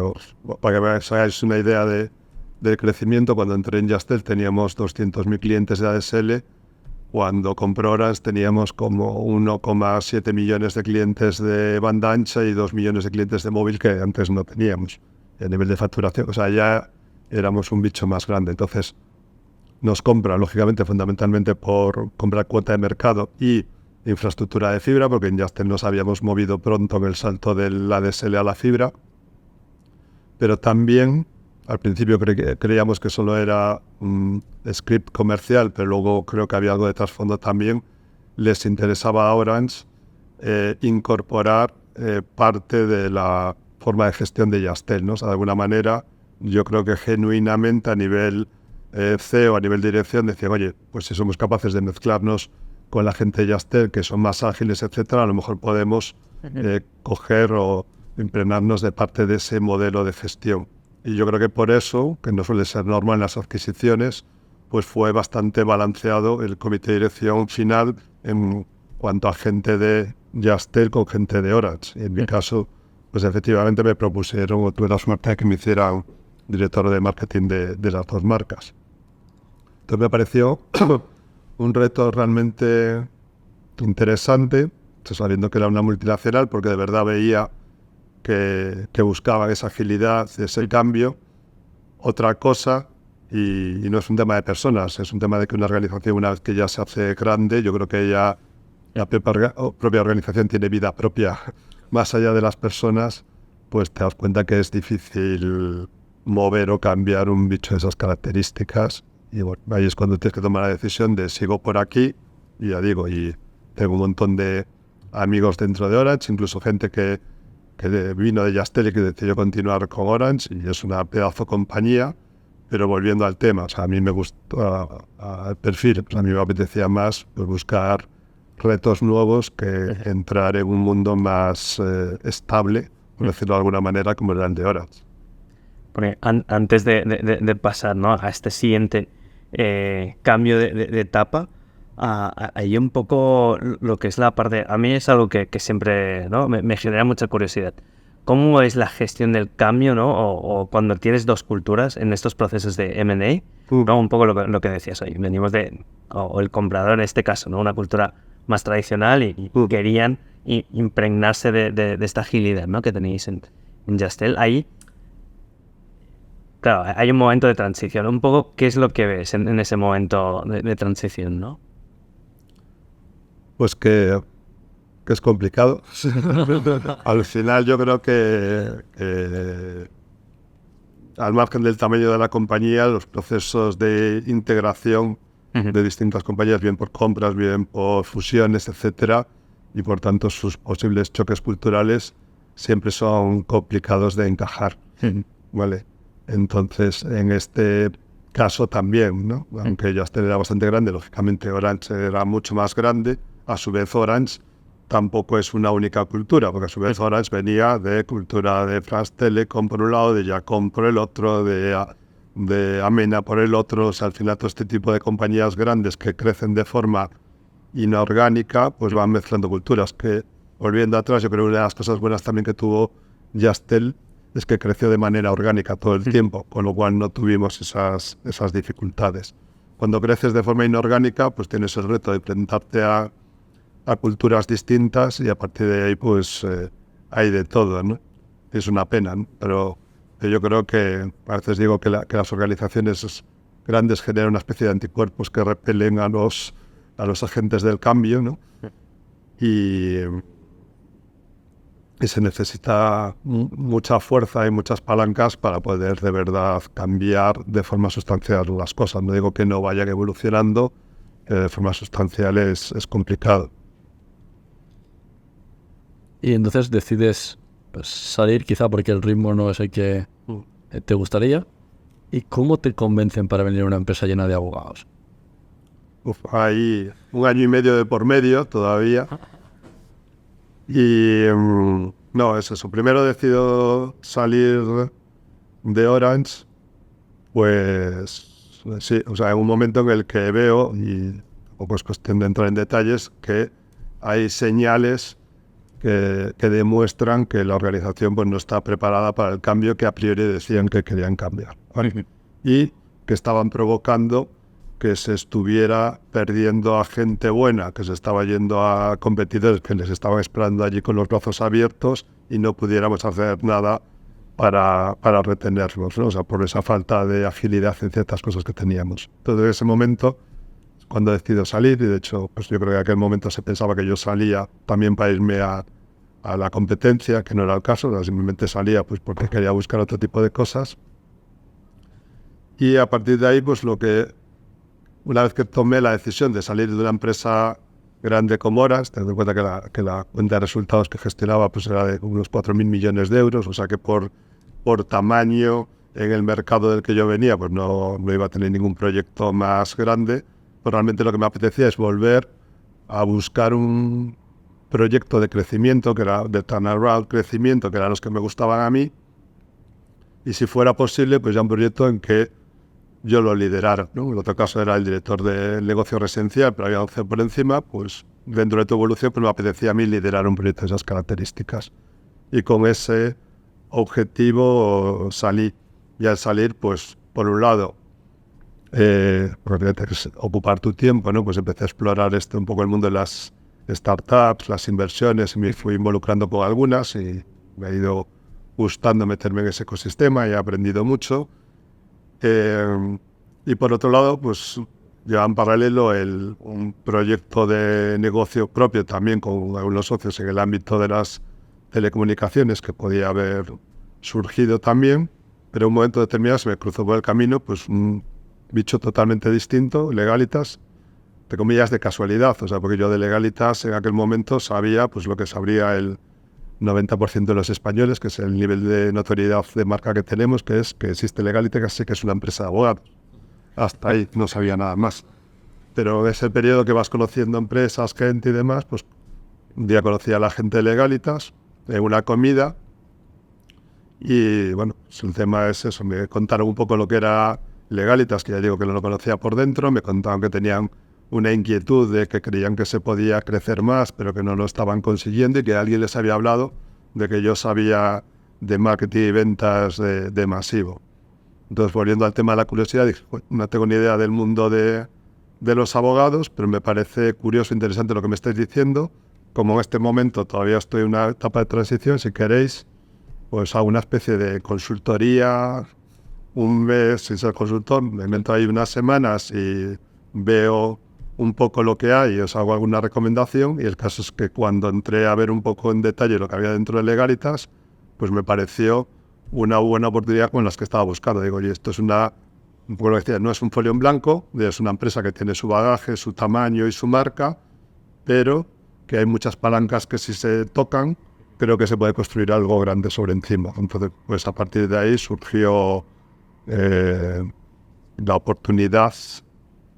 para que os hagáis una idea del crecimiento, cuando entré en Yastel teníamos 200.000 clientes de ADSL, cuando compró Orange teníamos como 1,7 millones de clientes de banda ancha y 2 millones de clientes de móvil que antes no teníamos. Y a nivel de facturación, o sea, ya éramos un bicho más grande. Entonces, nos compra, lógicamente, fundamentalmente por comprar cuota de mercado y infraestructura de fibra, porque en Yastel nos habíamos movido pronto en el salto del ADSL a la fibra. Pero también, al principio creíamos que solo era un script comercial, pero luego creo que había algo de trasfondo también. Les interesaba a Orange incorporar parte de la forma de gestión de Yastel, ¿no? O sea, de alguna manera, yo creo que genuinamente a nivel CEO, a nivel de dirección, decían, oye, pues si somos capaces de mezclarnos con la gente de Yastel, que son más ágiles, etcétera, a lo mejor podemos coger o impregnarnos de parte de ese modelo de gestión. Y yo creo que por eso, que no suele ser normal en las adquisiciones, pues fue bastante balanceado el comité de dirección final en cuanto a gente de Yastel con gente de Orange. Y en mi caso, pues efectivamente me propusieron, o tuve la suerte de que me hicieran director de marketing de las dos marcas. Entonces me pareció un reto realmente interesante, sabiendo que era una multinacional, porque de verdad veía que buscaban esa agilidad, ese cambio. Otra cosa, y no es un tema de personas, es un tema de que una organización, una vez que ya se hace grande, yo creo que ya la propia organización tiene vida propia, más allá de las personas, pues te das cuenta que es difícil mover o cambiar un bicho de esas características. Y bueno, ahí es cuando tienes que tomar la decisión de sigo por aquí, y ya digo, y tengo un montón de amigos dentro de Orange, incluso gente que vino de Yastel y que decidió continuar con Orange, y es una pedazo compañía. Pero volviendo al tema, o sea, a mí me gustó el perfil, pues a mí me apetecía más pues, buscar retos nuevos que entrar en un mundo más estable, por decirlo de alguna manera, como era el de Orange. Porque antes de pasar, ¿no?, a este siguiente cambio de etapa, hay un poco lo que es la parte... A mí es algo que siempre, ¿no?, me genera mucha curiosidad. ¿Cómo es la gestión del cambio, ¿no?, o cuando tienes dos culturas en estos procesos de M&A? ¿No? Un poco lo que decías hoy. Venimos o el comprador en este caso, ¿no?, una cultura más tradicional y querían impregnarse de esta agilidad, ¿no?, que tenéis en Jastel. Ahí, claro, hay un momento de transición. Un poco, ¿qué es lo que ves en ese momento de transición, no? Pues que es complicado. Al final yo creo que al margen del tamaño de la compañía, los procesos de integración de distintas compañías, bien por compras, bien por fusiones, etcétera, y por tanto sus posibles choques culturales siempre son complicados de encajar, ¿vale? Entonces, en este caso también, ¿no? Aunque Jastel era bastante grande, lógicamente Orange era mucho más grande. A su vez, Orange tampoco es una única cultura, porque a su vez Orange venía de cultura de France Telecom por un lado, de Jacom por el otro, de Amena por el otro. O sea, al final todo este tipo de compañías grandes que crecen de forma inorgánica, pues van mezclando culturas. Que, volviendo atrás, yo creo que una de las cosas buenas también que tuvo Jastel es que creció de manera orgánica todo el tiempo, con lo cual no tuvimos esas dificultades. Cuando creces de forma inorgánica, pues tienes el reto de enfrentarte a culturas distintas y a partir de ahí pues hay de todo, ¿no? Es una pena, ¿no? Pero yo creo que a veces digo que las organizaciones grandes generan una especie de anticuerpos que repelen a los agentes del cambio, ¿no? Y se necesita mucha fuerza y muchas palancas para poder de verdad cambiar de forma sustancial las cosas. No digo que no vayan evolucionando, de forma sustancial es complicado. Y entonces decides pues, salir quizá porque el ritmo no es el que te gustaría. ¿Y cómo te convencen para venir a una empresa llena de abogados? Hay 1 año y medio de por medio todavía. Y no, es eso. Primero decido salir de Orange, pues sí, o sea, en un momento en el que veo, y tampoco es cuestión de entrar en detalles, que hay señales que demuestran que la organización pues, no está preparada para el cambio que a priori decían que querían cambiar, ¿vale? Y que estaban provocando que se estuviera perdiendo a gente buena, que se estaba yendo a competidores que les estaban esperando allí con los brazos abiertos y no pudiéramos hacer nada para retenerlos, ¿no? O sea, por esa falta de agilidad en ciertas cosas que teníamos. Entonces, en ese momento, cuando decido salir, y de hecho, pues yo creo que en aquel momento se pensaba que yo salía también para irme a la competencia, que no era el caso, o sea, simplemente salía pues porque quería buscar otro tipo de cosas. Y a partir de ahí, pues una vez que tomé la decisión de salir de una empresa grande como Orange, teniendo en cuenta que la cuenta de resultados que gestionaba pues era de unos 4.000 millones de euros, o sea que por tamaño en el mercado del que yo venía, pues no iba a tener ningún proyecto más grande. Pero realmente lo que me apetecía es volver a buscar un proyecto de crecimiento, que era de turnaround crecimiento, que eran los que me gustaban a mí, y si fuera posible, pues ya un proyecto en que yo lo liderara, ¿no? En otro caso era el director del negocio residencial, pero había 11 por encima, pues dentro de tu evolución pues me apetecía a mí liderar un proyecto de esas características. Y con ese objetivo salí. Y al salir, pues por un lado, porque ocupar tu tiempo, ¿no? Pues empecé a explorar un poco el mundo de las startups, las inversiones, y me fui involucrando con algunas y me ha ido gustando meterme en ese ecosistema y he aprendido mucho. Y por otro lado, pues lleva en paralelo un proyecto de negocio propio también con algunos socios en el ámbito de las telecomunicaciones que podía haber surgido también, pero en un momento determinado se me cruzó por el camino pues un bicho totalmente distinto, Legalitas, entre comillas de casualidad, o sea, porque yo de Legalitas en aquel momento sabía pues lo que sabría el 90% de los españoles, que es el nivel de notoriedad de marca que tenemos, que es que existe Legalitas, que sé que es una empresa de abogados. Hasta ahí no sabía nada más. pero en ese periodo que vas conociendo empresas, gente y demás, pues un día conocí a la gente de Legalitas en una comida y bueno, pues el tema es eso, me contaron un poco lo que era Legalitas, que ya digo que no lo conocía por dentro, me contaron que tenían una inquietud de que creían que se podía crecer más, pero que no lo estaban consiguiendo y que alguien les había hablado de que yo sabía de marketing y ventas de masivo. Entonces, volviendo al tema de la curiosidad, dije, pues, no tengo ni idea del mundo de los abogados, pero me parece curioso e interesante lo que me estáis diciendo. Como en este momento todavía estoy en una etapa de transición, si queréis, pues hago una especie de consultoría, un mes sin ser consultor, me invento ahí unas semanas y veo un poco lo que hay y os hago alguna recomendación. Y el caso es que cuando entré a ver un poco en detalle lo que había dentro de Legalitas, pues me pareció una buena oportunidad con las que estaba buscando. Digo, oye, esto es un poco lo que decía, no es un folio en blanco, es una empresa que tiene su bagaje, su tamaño y su marca, pero que hay muchas palancas que si se tocan, creo que se puede construir algo grande sobre encima. Entonces, pues a partir de ahí surgió la oportunidad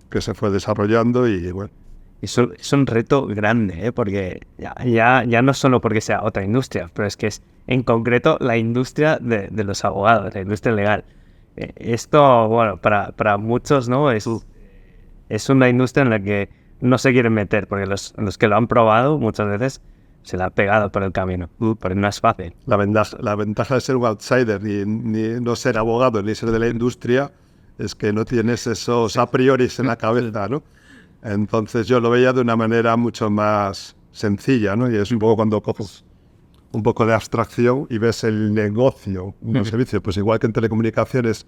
que se fue desarrollando y bueno. Es un reto grande, porque ya no solo porque sea otra industria, pero es que es en concreto la industria de los abogados, la industria legal. Esto, bueno, para muchos, ¿no? Es una industria en la que no se quieren meter, porque los que lo han probado muchas veces se la han pegado por el camino, pero no es fácil. La ventaja de ser un outsider, ni no ser abogado, ni ser de la industria, es que no tienes esos a priori en la cabeza, ¿no? Entonces yo lo veía de una manera mucho más sencilla, ¿no? Y es un poco cuando coges un poco de abstracción y ves el negocio, un servicio. Pues igual que en telecomunicaciones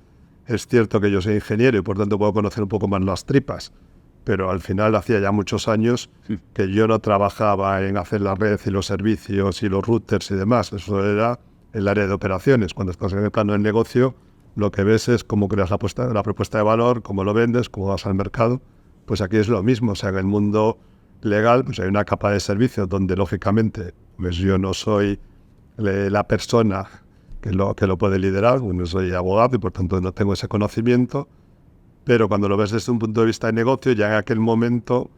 es cierto que yo soy ingeniero y por tanto puedo conocer un poco más las tripas, pero al final hacía ya muchos años que yo no trabajaba en hacer la red y los servicios y los routers y demás. Eso era el área de operaciones. Cuando estás en el plano del negocio, lo que ves es cómo creas la propuesta de valor, cómo lo vendes, cómo vas al mercado. Pues aquí es lo mismo, o sea, en el mundo legal pues hay una capa de servicios donde lógicamente pues yo no soy la persona que lo puede liderar, no soy abogado y por tanto no tengo ese conocimiento, pero cuando lo ves desde un punto de vista de negocio, ya en aquel momento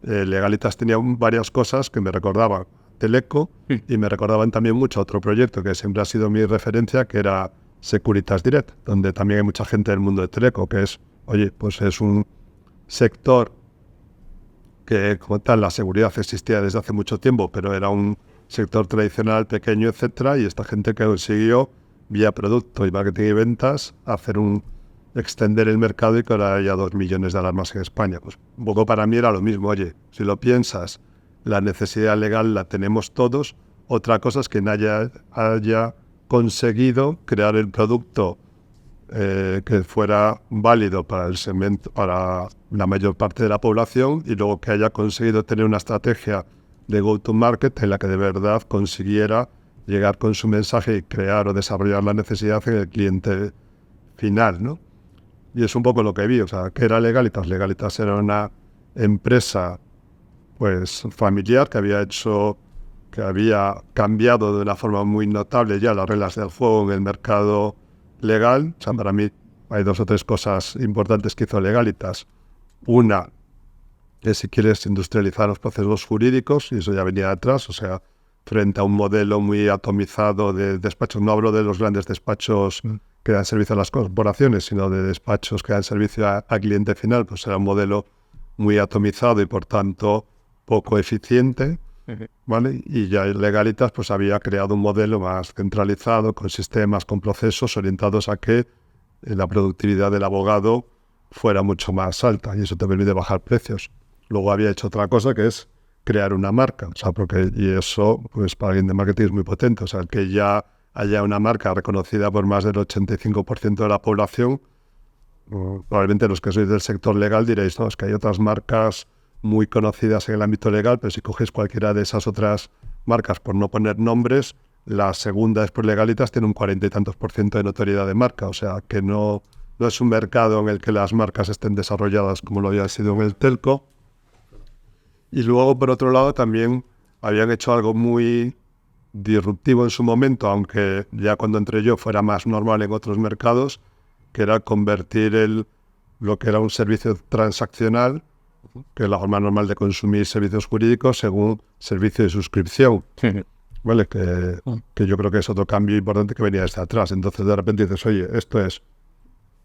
Legalitas tenía varias cosas que me recordaban Teleco y me recordaban también mucho a otro proyecto que siempre ha sido mi referencia, que era Securitas Direct, donde también hay mucha gente del mundo de Teleco, que es, oye, pues es un sector que como tal la seguridad existía desde hace mucho tiempo, pero era un sector tradicional, pequeño, etcétera, y esta gente que consiguió vía producto y marketing y ventas extender el mercado y que ahora haya 2 millones de alarmas en España. Pues un poco para mí era lo mismo, oye, si lo piensas, la necesidad legal la tenemos todos, otra cosa es que nadie haya conseguido crear el producto que fuera válido para el segmento, para la mayor parte de la población, y luego que haya conseguido tener una estrategia de go-to-market en la que de verdad consiguiera llegar con su mensaje y crear o desarrollar la necesidad en el cliente final, ¿no? Y es un poco lo que vi, o sea, que era Legalitas. Legalitas era una empresa pues familiar que había cambiado de una forma muy notable ya las reglas del juego en el mercado legal. O sea, para mí hay 2 o 3 cosas importantes que hizo Legalitas. Una es, si quieres, industrializar los procesos jurídicos, y eso ya venía de atrás, o sea, frente a un modelo muy atomizado de despachos. No hablo de los grandes despachos que dan servicio a las corporaciones, sino de despachos que dan servicio a cliente final, pues era un modelo muy atomizado y por tanto poco eficiente, ¿vale? Y ya Legalitas pues había creado un modelo más centralizado, con sistemas, con procesos orientados a que la productividad del abogado fuera mucho más alta, y eso te permite bajar precios. Luego había hecho otra cosa, que es crear una marca, o sea, y eso pues para alguien de marketing es muy potente, o sea, que ya haya una marca reconocida por más del 85% de la población. Probablemente los que sois del sector legal diréis, no, es que hay otras marcas muy conocidas en el ámbito legal, pero si coges cualquiera de esas otras marcas, por no poner nombres, la segunda después Legalitas tiene un 40 y tantos % de notoriedad de marca, o sea que no es un mercado en el que las marcas estén desarrolladas como lo había sido en el telco. Y luego, por otro lado, también habían hecho algo muy disruptivo en su momento, aunque ya cuando entré yo fuera más normal en otros mercados, que era convertir lo que era un servicio transaccional que es la forma normal de consumir servicios jurídicos, según servicio de suscripción. ¿Vale? Que yo creo que es otro cambio importante que venía desde atrás. Entonces de repente dices, oye, esto es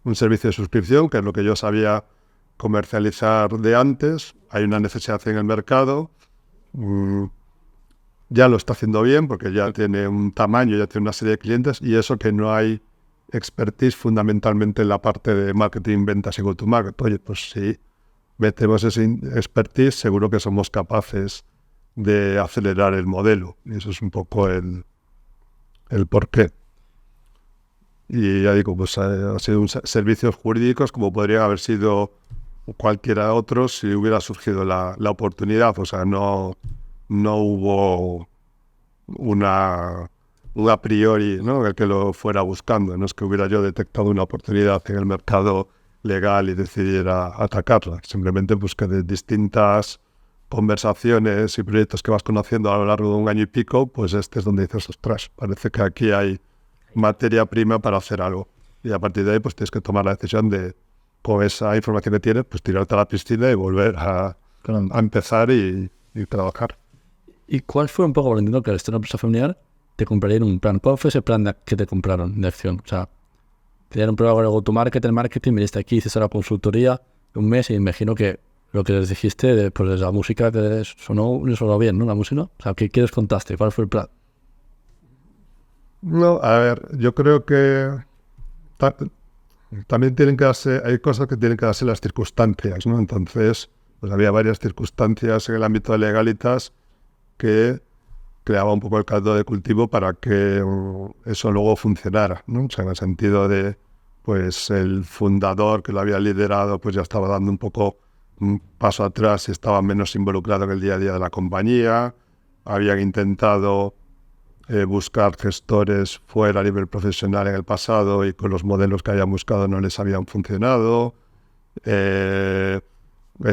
un servicio de suscripción, que es lo que yo sabía comercializar de antes, hay una necesidad en el mercado, ya lo está haciendo bien porque ya tiene un tamaño, ya tiene una serie de clientes, y eso que no hay expertise fundamentalmente en la parte de marketing, ventas y go-to-market. Oye, pues si metemos ese expertise, seguro que somos capaces de acelerar el modelo. Y eso es un poco el porqué. Y ya digo, pues ha sido servicios jurídicos como podrían haber sido cualquiera otro si hubiera surgido la oportunidad. O sea, no hubo un a priori, ¿no?, el que lo fuera buscando. No es que hubiera yo detectado una oportunidad en el mercado legal y decidiera atacarla. Simplemente pues que de distintas conversaciones y proyectos que vas conociendo a lo largo de un año y pico, pues este es donde dices, ostras, parece que aquí hay materia prima para hacer algo. Y a partir de ahí pues tienes que tomar la decisión de, con esa información que tienes, pues tirarte a la piscina y volver a empezar y trabajar. ¿Y cuál fue un poco, entiendo que al estar en una empresa familiar, te comprarían un plan? ¿Cuál fue ese plan que te compraron de acción? O sea, te dieron un programa de go-to-market, el marketing, viniste aquí, hiciste la consultoría un mes y imagino que lo que les dijiste, pues la música te sonó bien, ¿no? La música. O sea, ¿qué les contaste? ¿Cuál fue el plan? No, a ver, yo creo que también tienen que darse, hay cosas que tienen que darse las circunstancias, ¿no? Entonces, pues había varias circunstancias en el ámbito de Legalitas que creaba un poco el caldo de cultivo para que eso luego funcionara, ¿no? O sea, en el sentido de, pues el fundador que lo había liderado, pues ya estaba dando un poco un paso atrás y estaba menos involucrado en el día a día de la compañía. Habían intentado buscar gestores fuera a nivel profesional en el pasado y con los modelos que habían buscado no les habían funcionado. Es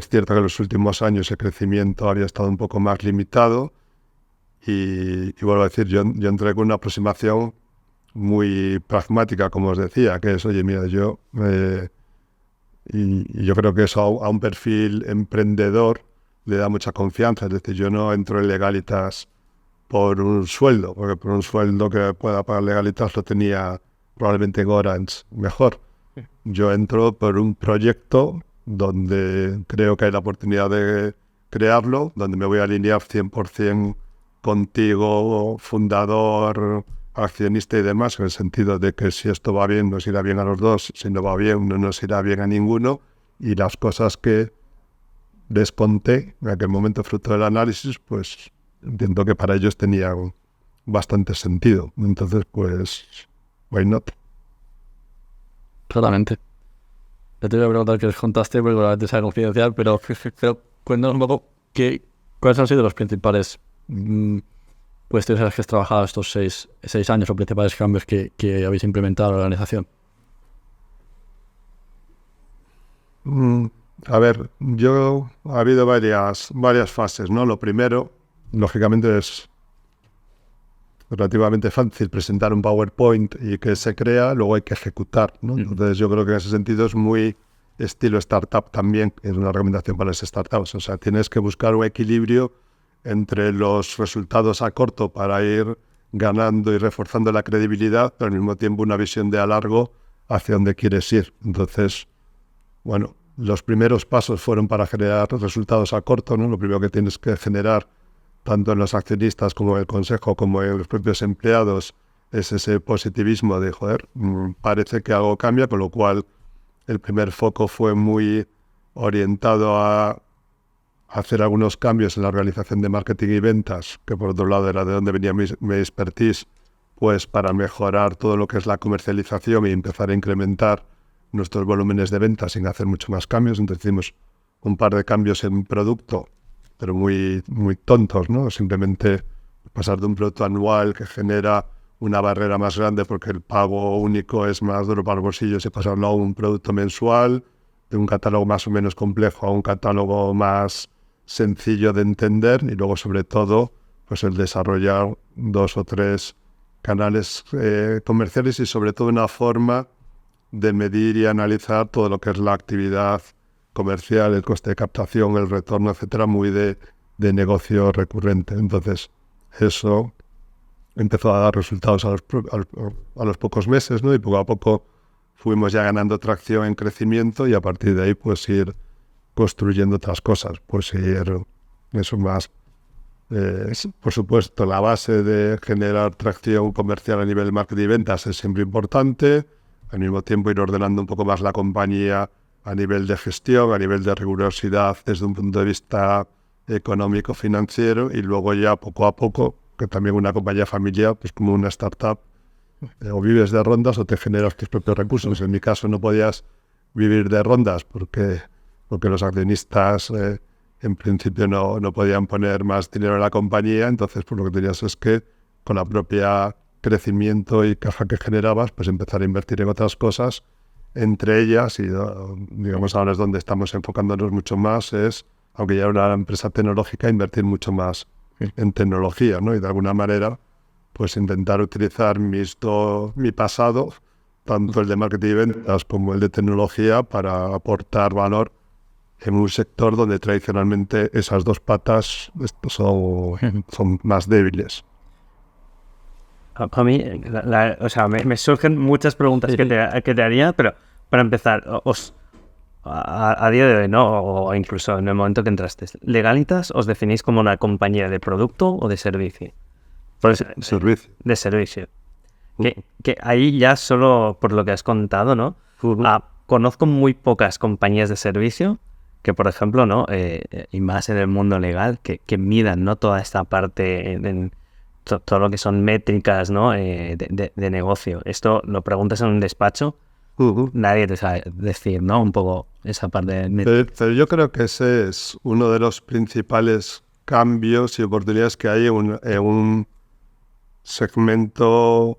cierto que en los últimos años el crecimiento había estado un poco más limitado y vuelvo a decir, yo entré con una aproximación muy pragmática, como os decía, que es, oye, mira, y yo creo que eso a un perfil emprendedor le da mucha confianza. Es decir, yo no entro en Legalitas por un sueldo, porque por un sueldo que pueda pagar Legalitas lo tenía probablemente en Orange mejor. Yo entro por un proyecto donde creo que hay la oportunidad de crearlo, donde me voy a alinear 100% contigo, fundador, accionista y demás, en el sentido de que si esto va bien, nos irá bien a los dos, si no va bien, no nos irá bien a ninguno, y las cosas que les conté en aquel momento fruto del análisis, pues entiendo que para ellos tenían bastante sentido. Entonces, pues, why not? Claramente. Ya te voy a preguntar qué les contaste, porque probablemente sea confidencial, pero cuéntanos un poco cuáles han sido los principales cuestiones en las que has trabajado estos seis años, o principales cambios que habéis implementado en la organización. A ver, ha habido varias fases, ¿no? Lo primero, lógicamente, es relativamente fácil presentar un PowerPoint y que se crea, luego hay que ejecutar, ¿no? Entonces yo creo que en ese sentido es muy estilo startup también, es una recomendación para las startups. O sea, tienes que buscar un equilibrio entre los resultados a corto para ir ganando y reforzando la credibilidad, pero al mismo tiempo una visión de a largo hacia dónde quieres ir. Entonces, bueno, los primeros pasos fueron para generar resultados a corto, ¿no? Lo primero que tienes que generar, tanto en los accionistas como en el consejo, como en los propios empleados, es ese positivismo de, joder, parece que algo cambia, con lo cual el primer foco fue muy orientado a hacer algunos cambios en la organización de marketing y ventas, que por otro lado era de donde venía mi expertise, pues para mejorar todo lo que es la comercialización y empezar a incrementar nuestros volúmenes de ventas sin hacer mucho más cambios. Entonces hicimos un par de cambios en producto, pero muy, muy tontos, ¿no? Simplemente pasar de un producto anual que genera una barrera más grande porque el pago único es más duro para los bolsillos y pasarlo a un producto mensual, de un catálogo más o menos complejo a un catálogo más sencillo de entender, y luego sobre todo pues el desarrollar 2 o 3 canales comerciales y sobre todo una forma de medir y analizar todo lo que es la actividad comercial, el coste de captación, el retorno, etcétera, muy de negocio recurrente. Entonces, eso empezó a dar resultados a los pocos meses, ¿no? Y poco a poco fuimos ya ganando tracción en crecimiento y a partir de ahí pues ir construyendo otras cosas, pues ir eso más. Por supuesto, la base de generar tracción comercial a nivel de marketing y ventas es siempre importante. Al mismo tiempo ir ordenando un poco más la compañía a nivel de gestión, a nivel de rigurosidad desde un punto de vista económico, financiero, y luego ya poco a poco, que también una compañía familiar, pues como una startup, o vives de rondas o te generas tus propios recursos. En mi caso no podías vivir de rondas porque los accionistas en principio no podían poner más dinero en la compañía, entonces pues lo que tenías es que con la propia crecimiento y caja que generabas, pues empezar a invertir en otras cosas, entre ellas, y digamos ahora es donde estamos enfocándonos mucho más, es, aunque ya era una empresa tecnológica, invertir mucho más en tecnología, ¿no? Y de alguna manera, pues intentar utilizar mi pasado, tanto el de marketing y ventas como el de tecnología, para aportar valor en un sector donde tradicionalmente esas dos patas son más débiles. A mí, me surgen muchas preguntas que te haría, pero para empezar, a día de hoy, ¿no? O incluso en el momento que entraste, ¿Legalitas os definís como una compañía de producto o de servicio? Servicio. De servicio. Que ahí ya solo por lo que has contado, ¿no? Conozco muy pocas compañías de servicio que, por ejemplo, ¿no? Y más en el mundo legal, que midan, ¿no? Toda esta parte en todo lo que son métricas, ¿no? de negocio. Esto lo preguntas en un despacho, nadie te sabe decir, ¿no? Un poco esa parte de pero yo creo que ese es uno de los principales cambios y oportunidades que hay en un segmento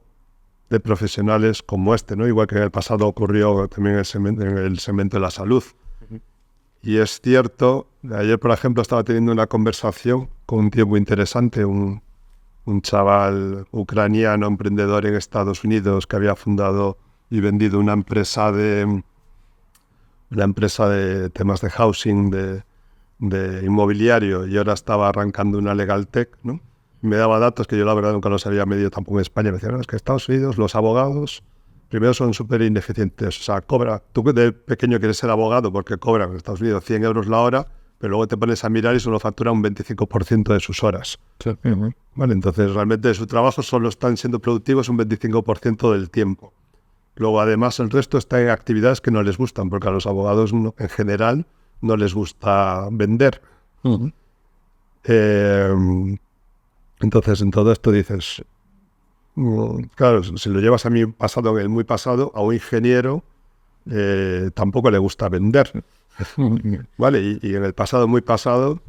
de profesionales como este, ¿no? Igual que en el pasado ocurrió también en el segmento de la salud. Y es cierto, ayer por ejemplo estaba teniendo una conversación con un tío muy interesante, un chaval ucraniano emprendedor en Estados Unidos que había fundado y vendido una empresa de temas de housing, de inmobiliario, y ahora estaba arrancando una legal tech, ¿no? Me daba datos que yo la verdad nunca los había medido tampoco en España. Me decían, no, es que en Estados Unidos los abogados primero son súper ineficientes. O sea, tú de pequeño quieres ser abogado porque cobran en Estados Unidos 100 euros la hora, pero luego te pones a mirar y solo factura un 25% de sus horas. Sí. Vale, entonces realmente de su trabajo solo están siendo productivos un 25% del tiempo. Luego además el resto está en actividades que no les gustan, porque a los abogados en general no les gusta vender. Entonces en todo esto dices, claro, si lo llevas a mi pasado, en el muy pasado, a un ingeniero tampoco le gusta vender. Vale, y en el pasado, muy pasado,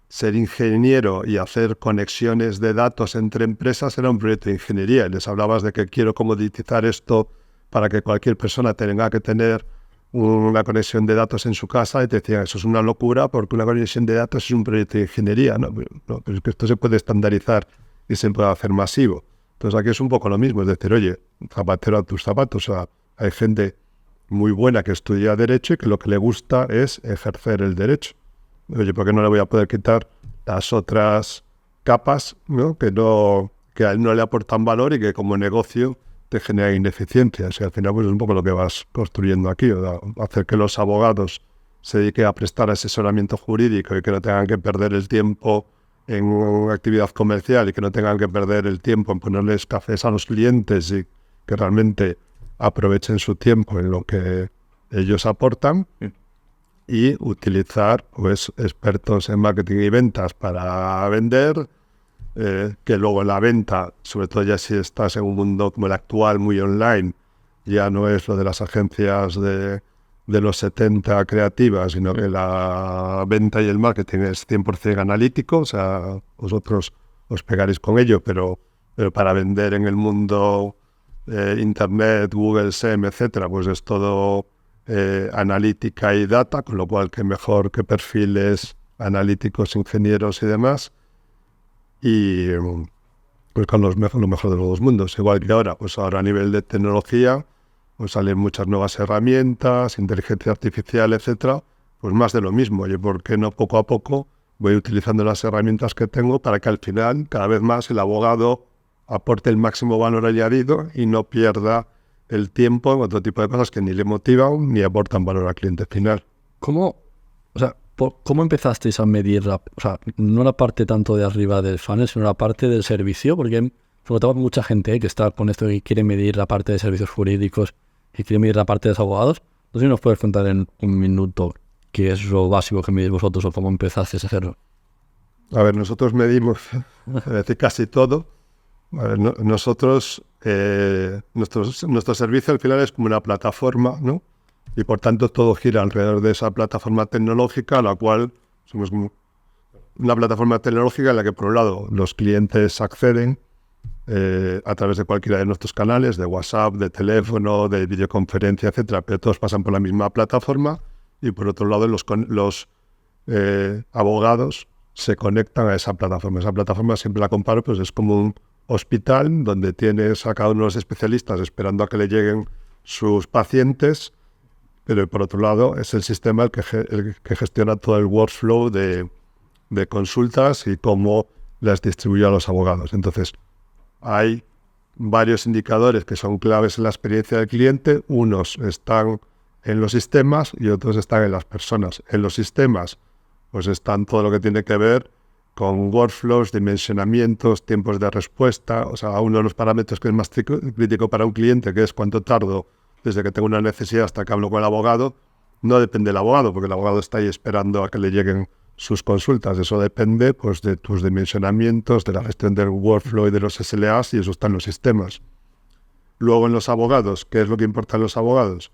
ser ingeniero y hacer conexiones de datos entre empresas era un proyecto de ingeniería. Les hablabas de que quiero comoditizar esto para que cualquier persona tenga que tener una conexión de datos en su casa, y te decían, eso es una locura porque una conexión de datos es un proyecto de ingeniería. No, pero es que esto se puede estandarizar y se puede hacer masivo. Entonces aquí es un poco lo mismo, es decir, oye, zapatero a tus zapatos. O sea, hay gente muy buena que estudia Derecho y que lo que le gusta es ejercer el derecho. Oye, ¿por qué no le voy a poder quitar las otras capas, ¿no? que a él no le aportan valor y que como negocio te genera ineficiencias? Y al final pues es un poco lo que vas construyendo aquí, o sea, hacer que los abogados se dediquen a prestar asesoramiento jurídico y que no tengan que perder el tiempo en una actividad comercial y que no tengan que perder el tiempo en ponerles cafés a los clientes y que realmente aprovechen su tiempo en lo que ellos aportan, y utilizar pues expertos en marketing y ventas para vender, que luego en la venta, sobre todo ya si estás en un mundo como el actual, muy online, ya no es lo de las agencias de los 70 creativas, sino que la venta y el marketing es 100% analítico. O sea, vosotros os pegaréis con ello, pero para vender en el mundo Internet, Google, SEM, etcétera, pues es todo analítica y data, con lo cual que mejor que perfiles analíticos, ingenieros y demás, y pues con lo mejor de los dos mundos. Igual que ahora, pues ahora a nivel de tecnología, pues salen muchas nuevas herramientas, inteligencia artificial, etcétera, pues más de lo mismo. Oye, ¿por qué no poco a poco voy utilizando las herramientas que tengo para que al final, cada vez más, el abogado aporte el máximo valor añadido y no pierda el tiempo en otro tipo de cosas que ni le motivan ni aportan valor al cliente final? ¿Cómo empezasteis a medir no la parte tanto de arriba del funnel, sino la parte del servicio? Porque sobre todo mucha gente que está con esto y quiere medir la parte de servicios jurídicos y quiere medir la parte de los abogados. No sé si nos puedes contar en un minuto qué es lo básico que medís vosotros o cómo empezasteis a hacerlo. A ver, nosotros medimos casi todo. A ver, nuestro servicio al final es como una plataforma, ¿no? Y por tanto todo gira alrededor de esa plataforma tecnológica, a la cual somos una plataforma tecnológica en la que, por un lado, los clientes acceden a través de cualquiera de nuestros canales, de WhatsApp, de teléfono, de videoconferencia, etcétera, pero todos pasan por la misma plataforma. Y por otro lado, los abogados se conectan a esa plataforma. Esa plataforma siempre la comparo, pues es como un hospital donde tienes a cada uno de los especialistas esperando a que le lleguen sus pacientes, pero por otro lado es el sistema el que gestiona todo el workflow de consultas y cómo las distribuye a los abogados. Entonces, hay varios indicadores que son claves en la experiencia del cliente. Unos están en los sistemas y otros están en las personas. En los sistemas, pues están todo lo que tiene que ver con workflows, dimensionamientos, tiempos de respuesta. O sea, uno de los parámetros que es más crítico para un cliente, que es cuánto tardo desde que tengo una necesidad hasta que hablo con el abogado, no depende del abogado, porque el abogado está ahí esperando a que le lleguen sus consultas. Eso depende pues de tus dimensionamientos, de la gestión del workflow y de los SLAs, y eso está en los sistemas. Luego en los abogados, ¿qué es lo que importa en los abogados?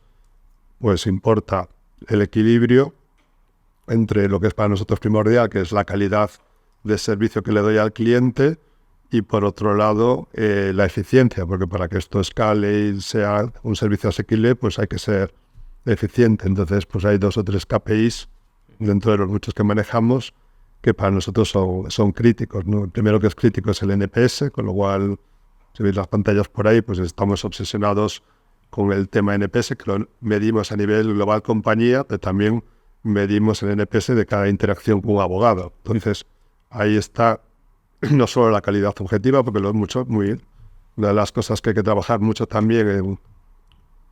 Pues importa el equilibrio entre lo que es para nosotros primordial, que es la calidad de servicio que le doy al cliente, y por otro lado la eficiencia, porque para que esto escale y sea un servicio asequible, pues hay que ser eficiente. Entonces pues hay 2 o 3 KPIs dentro de los muchos que manejamos que para nosotros son críticos, ¿no? El primero que es crítico es el NPS, con lo cual, si veis las pantallas por ahí, pues estamos obsesionados con el tema NPS, que lo medimos a nivel global compañía, pero también medimos el NPS de cada interacción con un abogado. Entonces, ahí está no solo la calidad objetiva, porque una de las cosas que hay que trabajar mucho también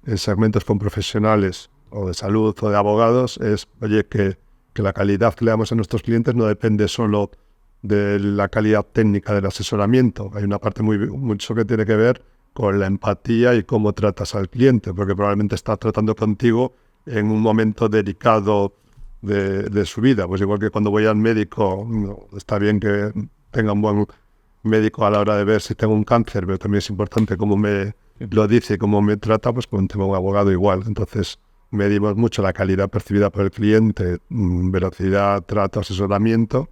en segmentos con profesionales o de salud o de abogados es, oye, que la calidad que le damos a nuestros clientes no depende solo de la calidad técnica del asesoramiento. Hay una parte mucho que tiene que ver con la empatía y cómo tratas al cliente, porque probablemente está tratando contigo en un momento delicado de su vida. Pues igual que cuando voy al médico, está bien que tenga un buen médico a la hora de ver si tengo un cáncer, pero también es importante cómo me lo dice y cómo me trata, pues cuando tengo un abogado igual. Entonces medimos mucho la calidad percibida por el cliente, velocidad, trato, asesoramiento,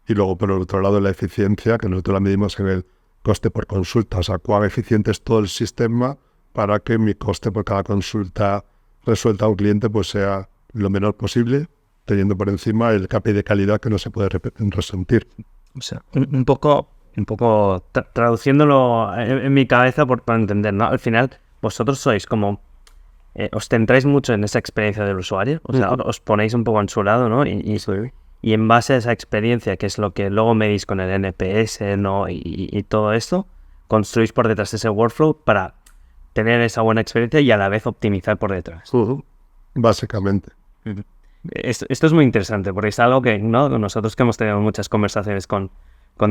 y luego por el otro lado la eficiencia, que nosotros la medimos en el coste por consulta, o sea, cuán eficiente es todo el sistema para que mi coste por cada consulta resuelta a un cliente pues sea lo menor posible, teniendo por encima el KPI de calidad que no se puede resentir. O sea, un poco traduciéndolo en mi cabeza para entender, ¿no? Al final, vosotros sois como... os centráis mucho en esa experiencia del usuario, o sea, os ponéis un poco en su lado, ¿no? Y en base a esa experiencia, que es lo que luego medís con el NPS, ¿no? Y todo esto, construís por detrás ese workflow para tener esa buena experiencia y a la vez optimizar por detrás. Básicamente. Esto es muy interesante, porque es algo que, ¿no? Nosotros que hemos tenido muchas conversaciones con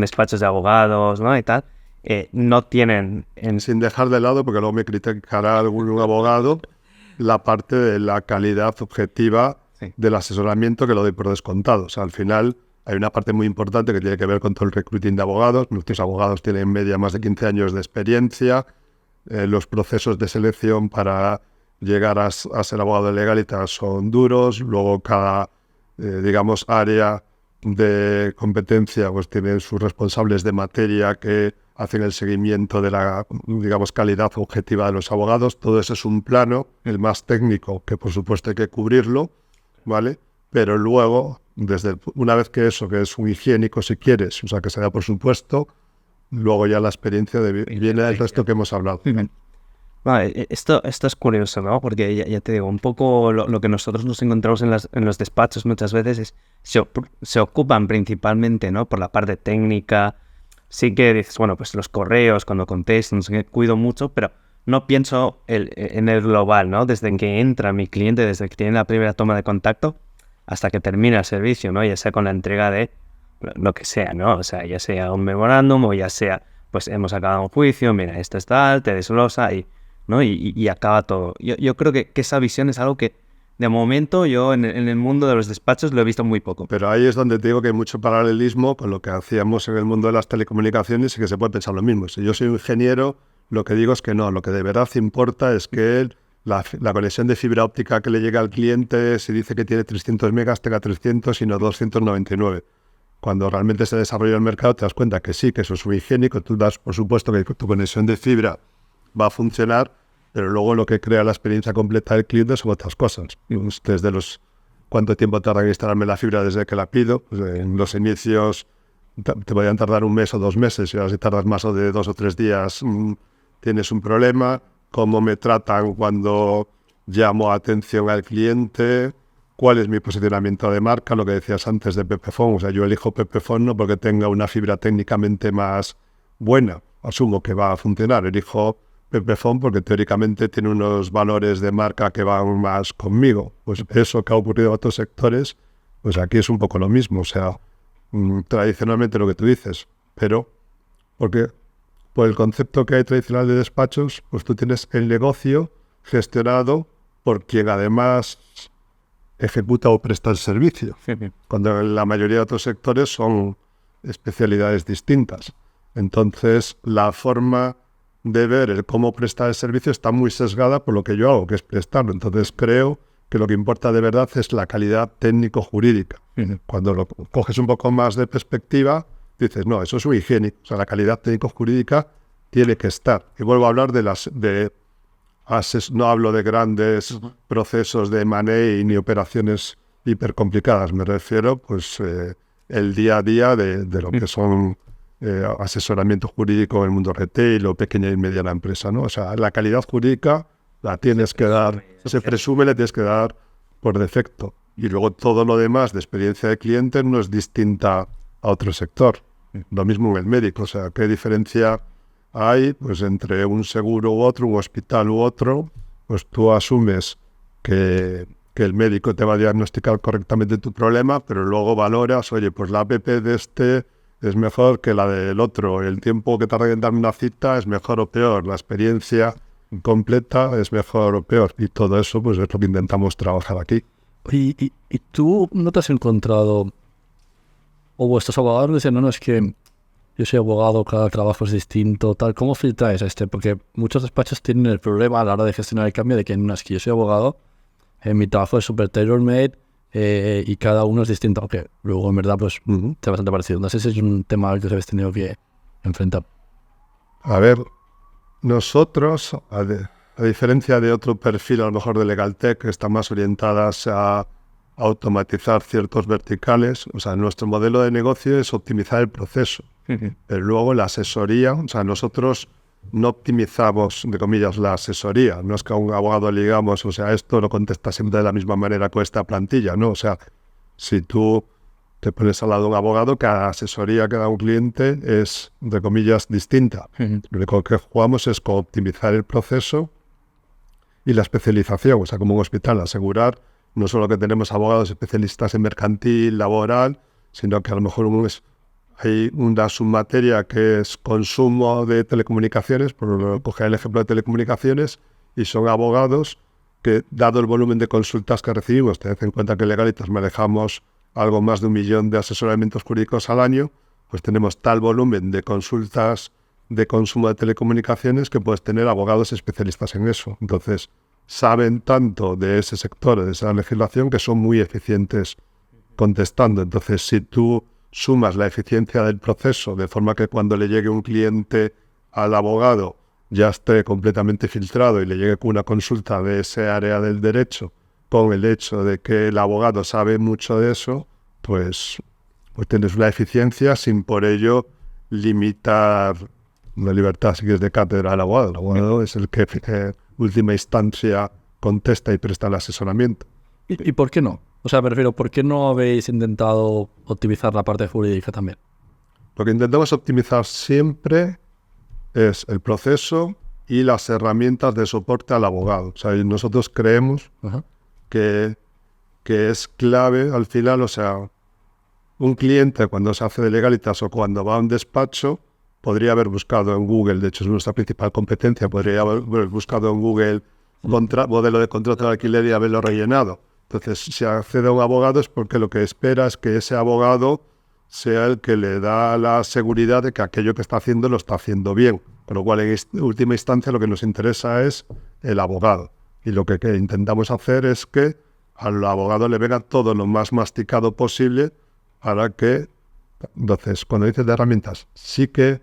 despachos de abogados, ¿no? Y tal, no tienen... Sin dejar de lado, porque luego me criticará algún abogado, la parte de la calidad objetiva del asesoramiento, que lo doy por descontado. O sea, al final hay una parte muy importante que tiene que ver con todo el recruiting de abogados. Nuestros abogados tienen en media más de 15 años de experiencia. Los procesos de selección para llegar a ser abogado de Legalitas son duros. Luego cada, digamos, área de competencia pues tiene sus responsables de materia que hacen el seguimiento de la, digamos, calidad objetiva de los abogados. Todo eso es un plano, el más técnico, que por supuesto hay que cubrirlo, ¿vale? Pero luego, una vez que eso, que es un higiénico si quieres, o sea, que se da por supuesto, luego ya la experiencia viene del resto que hemos hablado. Vale, esto es curioso, ¿no? Porque ya te digo, un poco lo que nosotros nos encontramos en los despachos muchas veces es se ocupan principalmente, ¿no? Por la parte técnica. Sí que dices, bueno, pues los correos, cuando contesto, no sé qué, cuido mucho, pero no pienso en el global, ¿no? Desde que entra mi cliente, desde que tiene la primera toma de contacto hasta que termina el servicio, ¿no? Ya sea con la entrega de lo que sea, ¿no? O sea, ya sea un memorándum o ya sea, pues hemos acabado un juicio, mira, esto es tal, te desglosa ¿no? Y acaba todo. Yo creo que esa visión es algo que, de momento, yo en el mundo de los despachos lo he visto muy poco. Pero ahí es donde te digo que hay mucho paralelismo con lo que hacíamos en el mundo de las telecomunicaciones y que se puede pensar lo mismo. Si yo soy un ingeniero, lo que digo es que no, lo que de verdad importa es que la conexión de fibra óptica que le llega al cliente, si dice que tiene 300 megas, tenga 300 y no 299. Cuando realmente se desarrolla el mercado te das cuenta que sí, que eso es muy higiénico, tú das por supuesto que tu conexión de fibra va a funcionar, pero luego lo que crea la experiencia completa del cliente son otras cosas. Desde cuánto tiempo tarda en instalarme la fibra desde que la pido, pues en los inicios te podrían tardar un mes o 2 meses, y ahora si tardas más de 2 o 3 días tienes un problema. Cómo me tratan cuando llamo atención al cliente, cuál es mi posicionamiento de marca, lo que decías antes de Pepephone. O sea, yo elijo Pepephone no porque tenga una fibra técnicamente más buena, asumo que va a funcionar, elijo Pepephone porque teóricamente tiene unos valores de marca que van más conmigo. Pues eso que ha ocurrido en otros sectores, pues aquí es un poco lo mismo. O sea, tradicionalmente lo que tú dices, pero porque por el concepto que hay tradicional de despachos, pues tú tienes el negocio gestionado por quien además ejecuta o presta el servicio, cuando en la mayoría de otros sectores son especialidades distintas. Entonces, la forma de ver el cómo prestar el servicio está muy sesgada por lo que yo hago, que es prestarlo. Entonces, creo que lo que importa de verdad es la calidad técnico-jurídica. Cuando lo coges un poco más de perspectiva, dices, no, eso es muy higiénico. O sea, la calidad técnico-jurídica tiene que estar. Y vuelvo a hablar no hablo de grandes procesos de M&A ni operaciones hipercomplicadas. Me refiero, pues, el día a día de lo que son asesoramiento jurídico en el mundo retail o pequeña y mediana empresa, ¿no? O sea, la calidad jurídica la tienes que dar, se presume, le tienes que dar por defecto. Y luego todo lo demás de experiencia de cliente no es distinta a otro sector. Lo mismo en el médico. O sea, ¿qué diferencia hay pues entre un seguro u otro, un hospital u otro? Pues tú asumes que el médico te va a diagnosticar correctamente tu problema, pero luego valoras, oye, pues la app de este es mejor que la del otro, el tiempo que tarda en darme una cita es mejor o peor, la experiencia completa es mejor o peor, y todo eso pues es lo que intentamos trabajar aquí. ¿Y tú no te has encontrado, o vuestros abogados dicen, no, es que yo soy abogado, cada trabajo es distinto, tal? ¿Cómo filtráis Porque muchos despachos tienen el problema a la hora de gestionar el cambio de que no, es que yo soy abogado, mi trabajo es súper tailor-made y cada uno es distinto, aunque luego en verdad pues es bastante parecido. No sé si es un tema al que os habéis tenido que enfrentar. A ver, nosotros, a diferencia de otro perfil a lo mejor de LegalTech, que están más orientadas a automatizar ciertos verticales, o sea, nuestro modelo de negocio es optimizar el proceso. Pero luego la asesoría, o sea, nosotros no optimizamos, de comillas, la asesoría. No es que a un abogado le digamos, o sea, esto lo contesta siempre de la misma manera con esta plantilla, ¿no? O sea, si tú te pones al lado de un abogado, cada asesoría que da un cliente es, de comillas, distinta. Lo único que jugamos es con optimizar el proceso y la especialización, o sea, como un hospital, asegurar no solo que tenemos abogados especialistas en mercantil, laboral, sino que a lo mejor hay una submateria que es consumo de telecomunicaciones, por coger el ejemplo de telecomunicaciones, y son abogados que, dado el volumen de consultas que recibimos, tened en cuenta que en Legalitas manejamos algo más de 1 millón de asesoramientos jurídicos al año, pues tenemos tal volumen de consultas de consumo de telecomunicaciones que puedes tener abogados especialistas en eso. Entonces, saben tanto de ese sector, de esa legislación, que son muy eficientes contestando. Entonces, si tú sumas la eficiencia del proceso de forma que cuando le llegue un cliente al abogado ya esté completamente filtrado y le llegue con una consulta de ese área del derecho, con el hecho de que el abogado sabe mucho de eso, pues tienes una eficiencia sin por ello limitar una libertad, si quieres, de cátedra del abogado. El abogado es el que última instancia contesta y presta el asesoramiento. ¿Y por qué no? O sea, me refiero, ¿por qué no habéis intentado optimizar la parte jurídica también? Lo que intentamos optimizar siempre es el proceso y las herramientas de soporte al abogado. O sea, nosotros creemos que es clave al final, o sea, un cliente cuando se hace de legalitas o cuando va a un despacho podría haber buscado en Google, de hecho es nuestra principal competencia, podría haber buscado en Google modelo de contrato de alquiler y haberlo rellenado. Entonces, si accede a un abogado es porque lo que espera es que ese abogado sea el que le da la seguridad de que aquello que está haciendo lo está haciendo bien. Con lo cual, en última instancia, lo que nos interesa es el abogado. Y lo que intentamos hacer es que al abogado le venga todo lo más masticado posible para que... Entonces, cuando dices de herramientas, sí que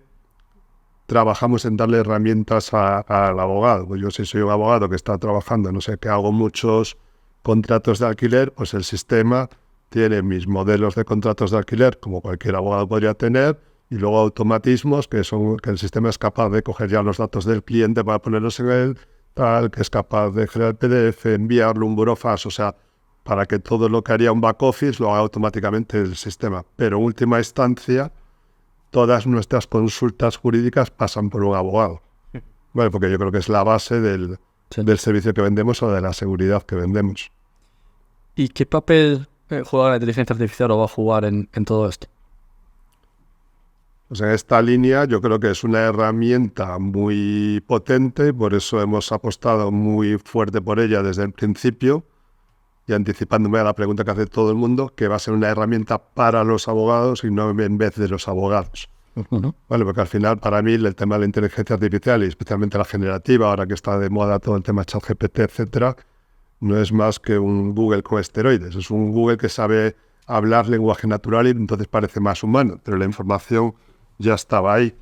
trabajamos en darle herramientas al abogado. Pues yo si soy un abogado que está trabajando, no sé, que hago muchos contratos de alquiler, pues el sistema tiene mis modelos de contratos de alquiler, como cualquier abogado podría tener, y luego automatismos que el sistema es capaz de coger ya los datos del cliente para ponerlos en él, tal, que es capaz de generar PDF, enviarlo un burofax, o sea, para que todo lo que haría un back office lo haga automáticamente el sistema. Pero en última instancia, todas nuestras consultas jurídicas pasan por un abogado. Bueno, porque yo creo que es la base del servicio que vendemos o de la seguridad que vendemos. ¿Y qué papel juega la inteligencia artificial o va a jugar en todo esto? Pues en esta línea yo creo que es una herramienta muy potente, por eso hemos apostado muy fuerte por ella desde el principio, y anticipándome a la pregunta que hace todo el mundo, que va a ser una herramienta para los abogados y no en vez de los abogados. Vale, porque al final para mí el tema de la inteligencia artificial y especialmente la generativa, ahora que está de moda todo el tema ChatGPT, etcétera, no es más que un Google con esteroides. Es un Google que sabe hablar lenguaje natural y entonces parece más humano, pero la información ya estaba ahí.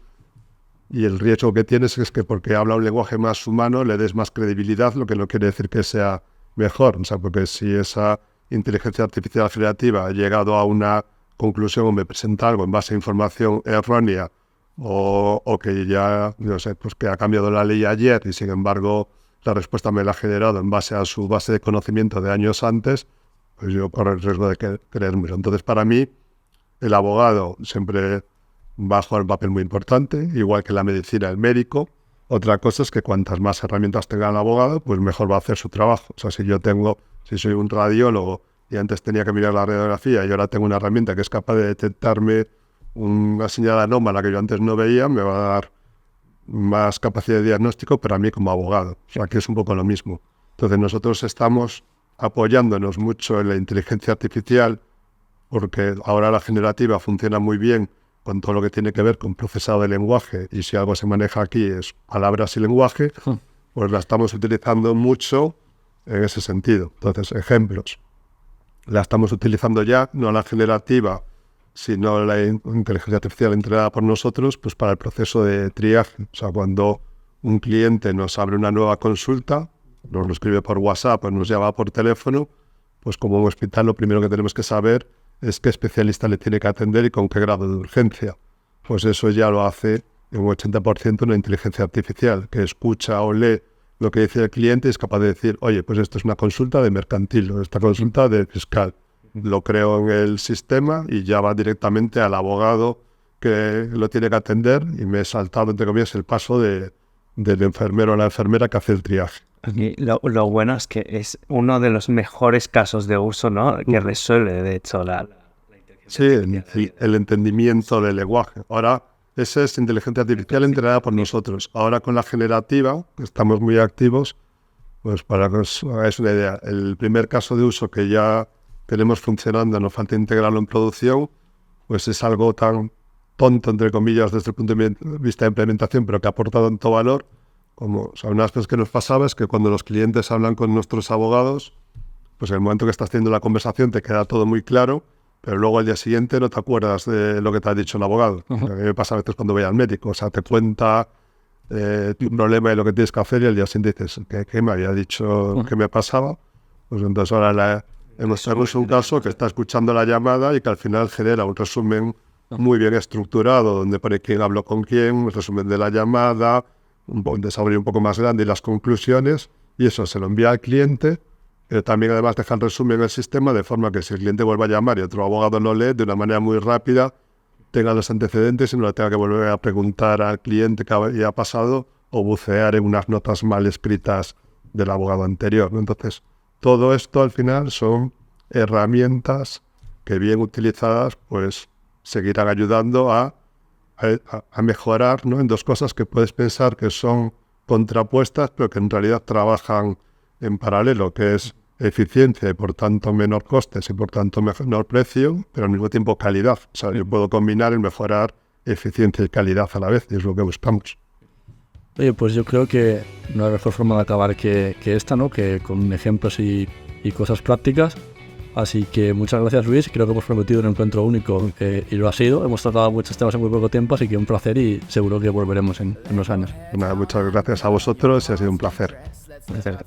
Y el riesgo que tienes es que porque habla un lenguaje más humano le des más credibilidad, lo que no quiere decir que sea mejor. O sea, porque si esa inteligencia artificial generativa ha llegado a una conclusión o me presenta algo en base a información errónea o que ya, no sé, pues que ha cambiado la ley ayer y sin embargo la respuesta me la ha generado en base a su base de conocimiento de años antes, pues yo corro el riesgo de creérmelo. Entonces, para mí, el abogado siempre va a jugar un papel muy importante, igual que la medicina, el médico. Otra cosa es que cuantas más herramientas tenga el abogado, pues mejor va a hacer su trabajo. O sea, si soy un radiólogo y antes tenía que mirar la radiografía y ahora tengo una herramienta que es capaz de detectarme una señal anómala que yo antes no veía, me va a dar más capacidad de diagnóstico, pero a mí como abogado. O sea, que es un poco lo mismo. Entonces nosotros estamos apoyándonos mucho en la inteligencia artificial porque ahora la generativa funciona muy bien con todo lo que tiene que ver con procesado de lenguaje, y si algo se maneja aquí es palabras y lenguaje, pues la estamos utilizando mucho en ese sentido. Entonces, ejemplos. La estamos utilizando ya, no la generativa, sino la inteligencia artificial entrenada por nosotros, pues para el proceso de triaje. O sea, cuando un cliente nos abre una nueva consulta, nos lo escribe por WhatsApp o nos llama por teléfono, pues como un hospital lo primero que tenemos que saber es qué especialista le tiene que atender y con qué grado de urgencia. Pues eso ya lo hace en un 80% una inteligencia artificial, que escucha o lee lo que dice el cliente y es capaz de decir, oye, pues esto es una consulta de mercantil o esta consulta de fiscal. Lo creo en el sistema y ya va directamente al abogado que lo tiene que atender y me he saltado, entre comillas, el paso del enfermero o la enfermera que hace el triaje. Y lo bueno es que es uno de los mejores casos de uso, ¿no? Que resuelve, de hecho, la inteligencia artificial. El entendimiento del lenguaje. Ahora, esa es inteligencia artificial entrenada por nosotros. Ahora con la generativa, que estamos muy activos, pues para que os hagáis una idea, el primer caso de uso que ya tenemos funcionando, nos falta integrarlo en producción, pues es algo tan tonto, entre comillas, desde el punto de vista de implementación, pero que ha aportado tanto valor. Como, o sea, una de las cosas que nos pasaba es que cuando los clientes hablan con nuestros abogados, pues en el momento que estás haciendo la conversación te queda todo muy claro, pero luego al día siguiente no te acuerdas de lo que te ha dicho el abogado. A mí me pasa a veces cuando voy al médico, o sea, te cuenta tu problema y lo que tienes que hacer y al día siguiente dices, ¿qué me había dicho que me pasaba? Pues entonces ahora tenemos un caso que está escuchando la llamada y que al final genera un resumen muy bien estructurado, donde pone quién habló con quién, el resumen de la llamada, un desarrollo un poco más grande y las conclusiones, y eso se lo envía al cliente. También además deja el resumen en el sistema de forma que si el cliente vuelve a llamar y otro abogado lo lee, de una manera muy rápida tenga los antecedentes y no le tenga que volver a preguntar al cliente qué había pasado o bucear en unas notas mal escritas del abogado anterior, ¿no? Entonces, todo esto al final son herramientas que bien utilizadas pues seguirán ayudando a mejorar, ¿no? En dos cosas que puedes pensar que son contrapuestas, pero que en realidad trabajan en paralelo, que es eficiencia y por tanto menor costes y por tanto menor precio, pero al mismo tiempo calidad. O sea, yo puedo combinar el mejorar eficiencia y calidad a la vez, y es lo que buscamos. Oye, pues yo creo que no hay mejor forma de acabar que esta, ¿no? Que con ejemplos y cosas prácticas. Así que muchas gracias, Luis. Creo que hemos prometido un encuentro único y lo ha sido. Hemos tratado muchos temas en muy poco tiempo, así que un placer y seguro que volveremos en unos años. Muchas gracias a vosotros y ha sido un placer. Gracias.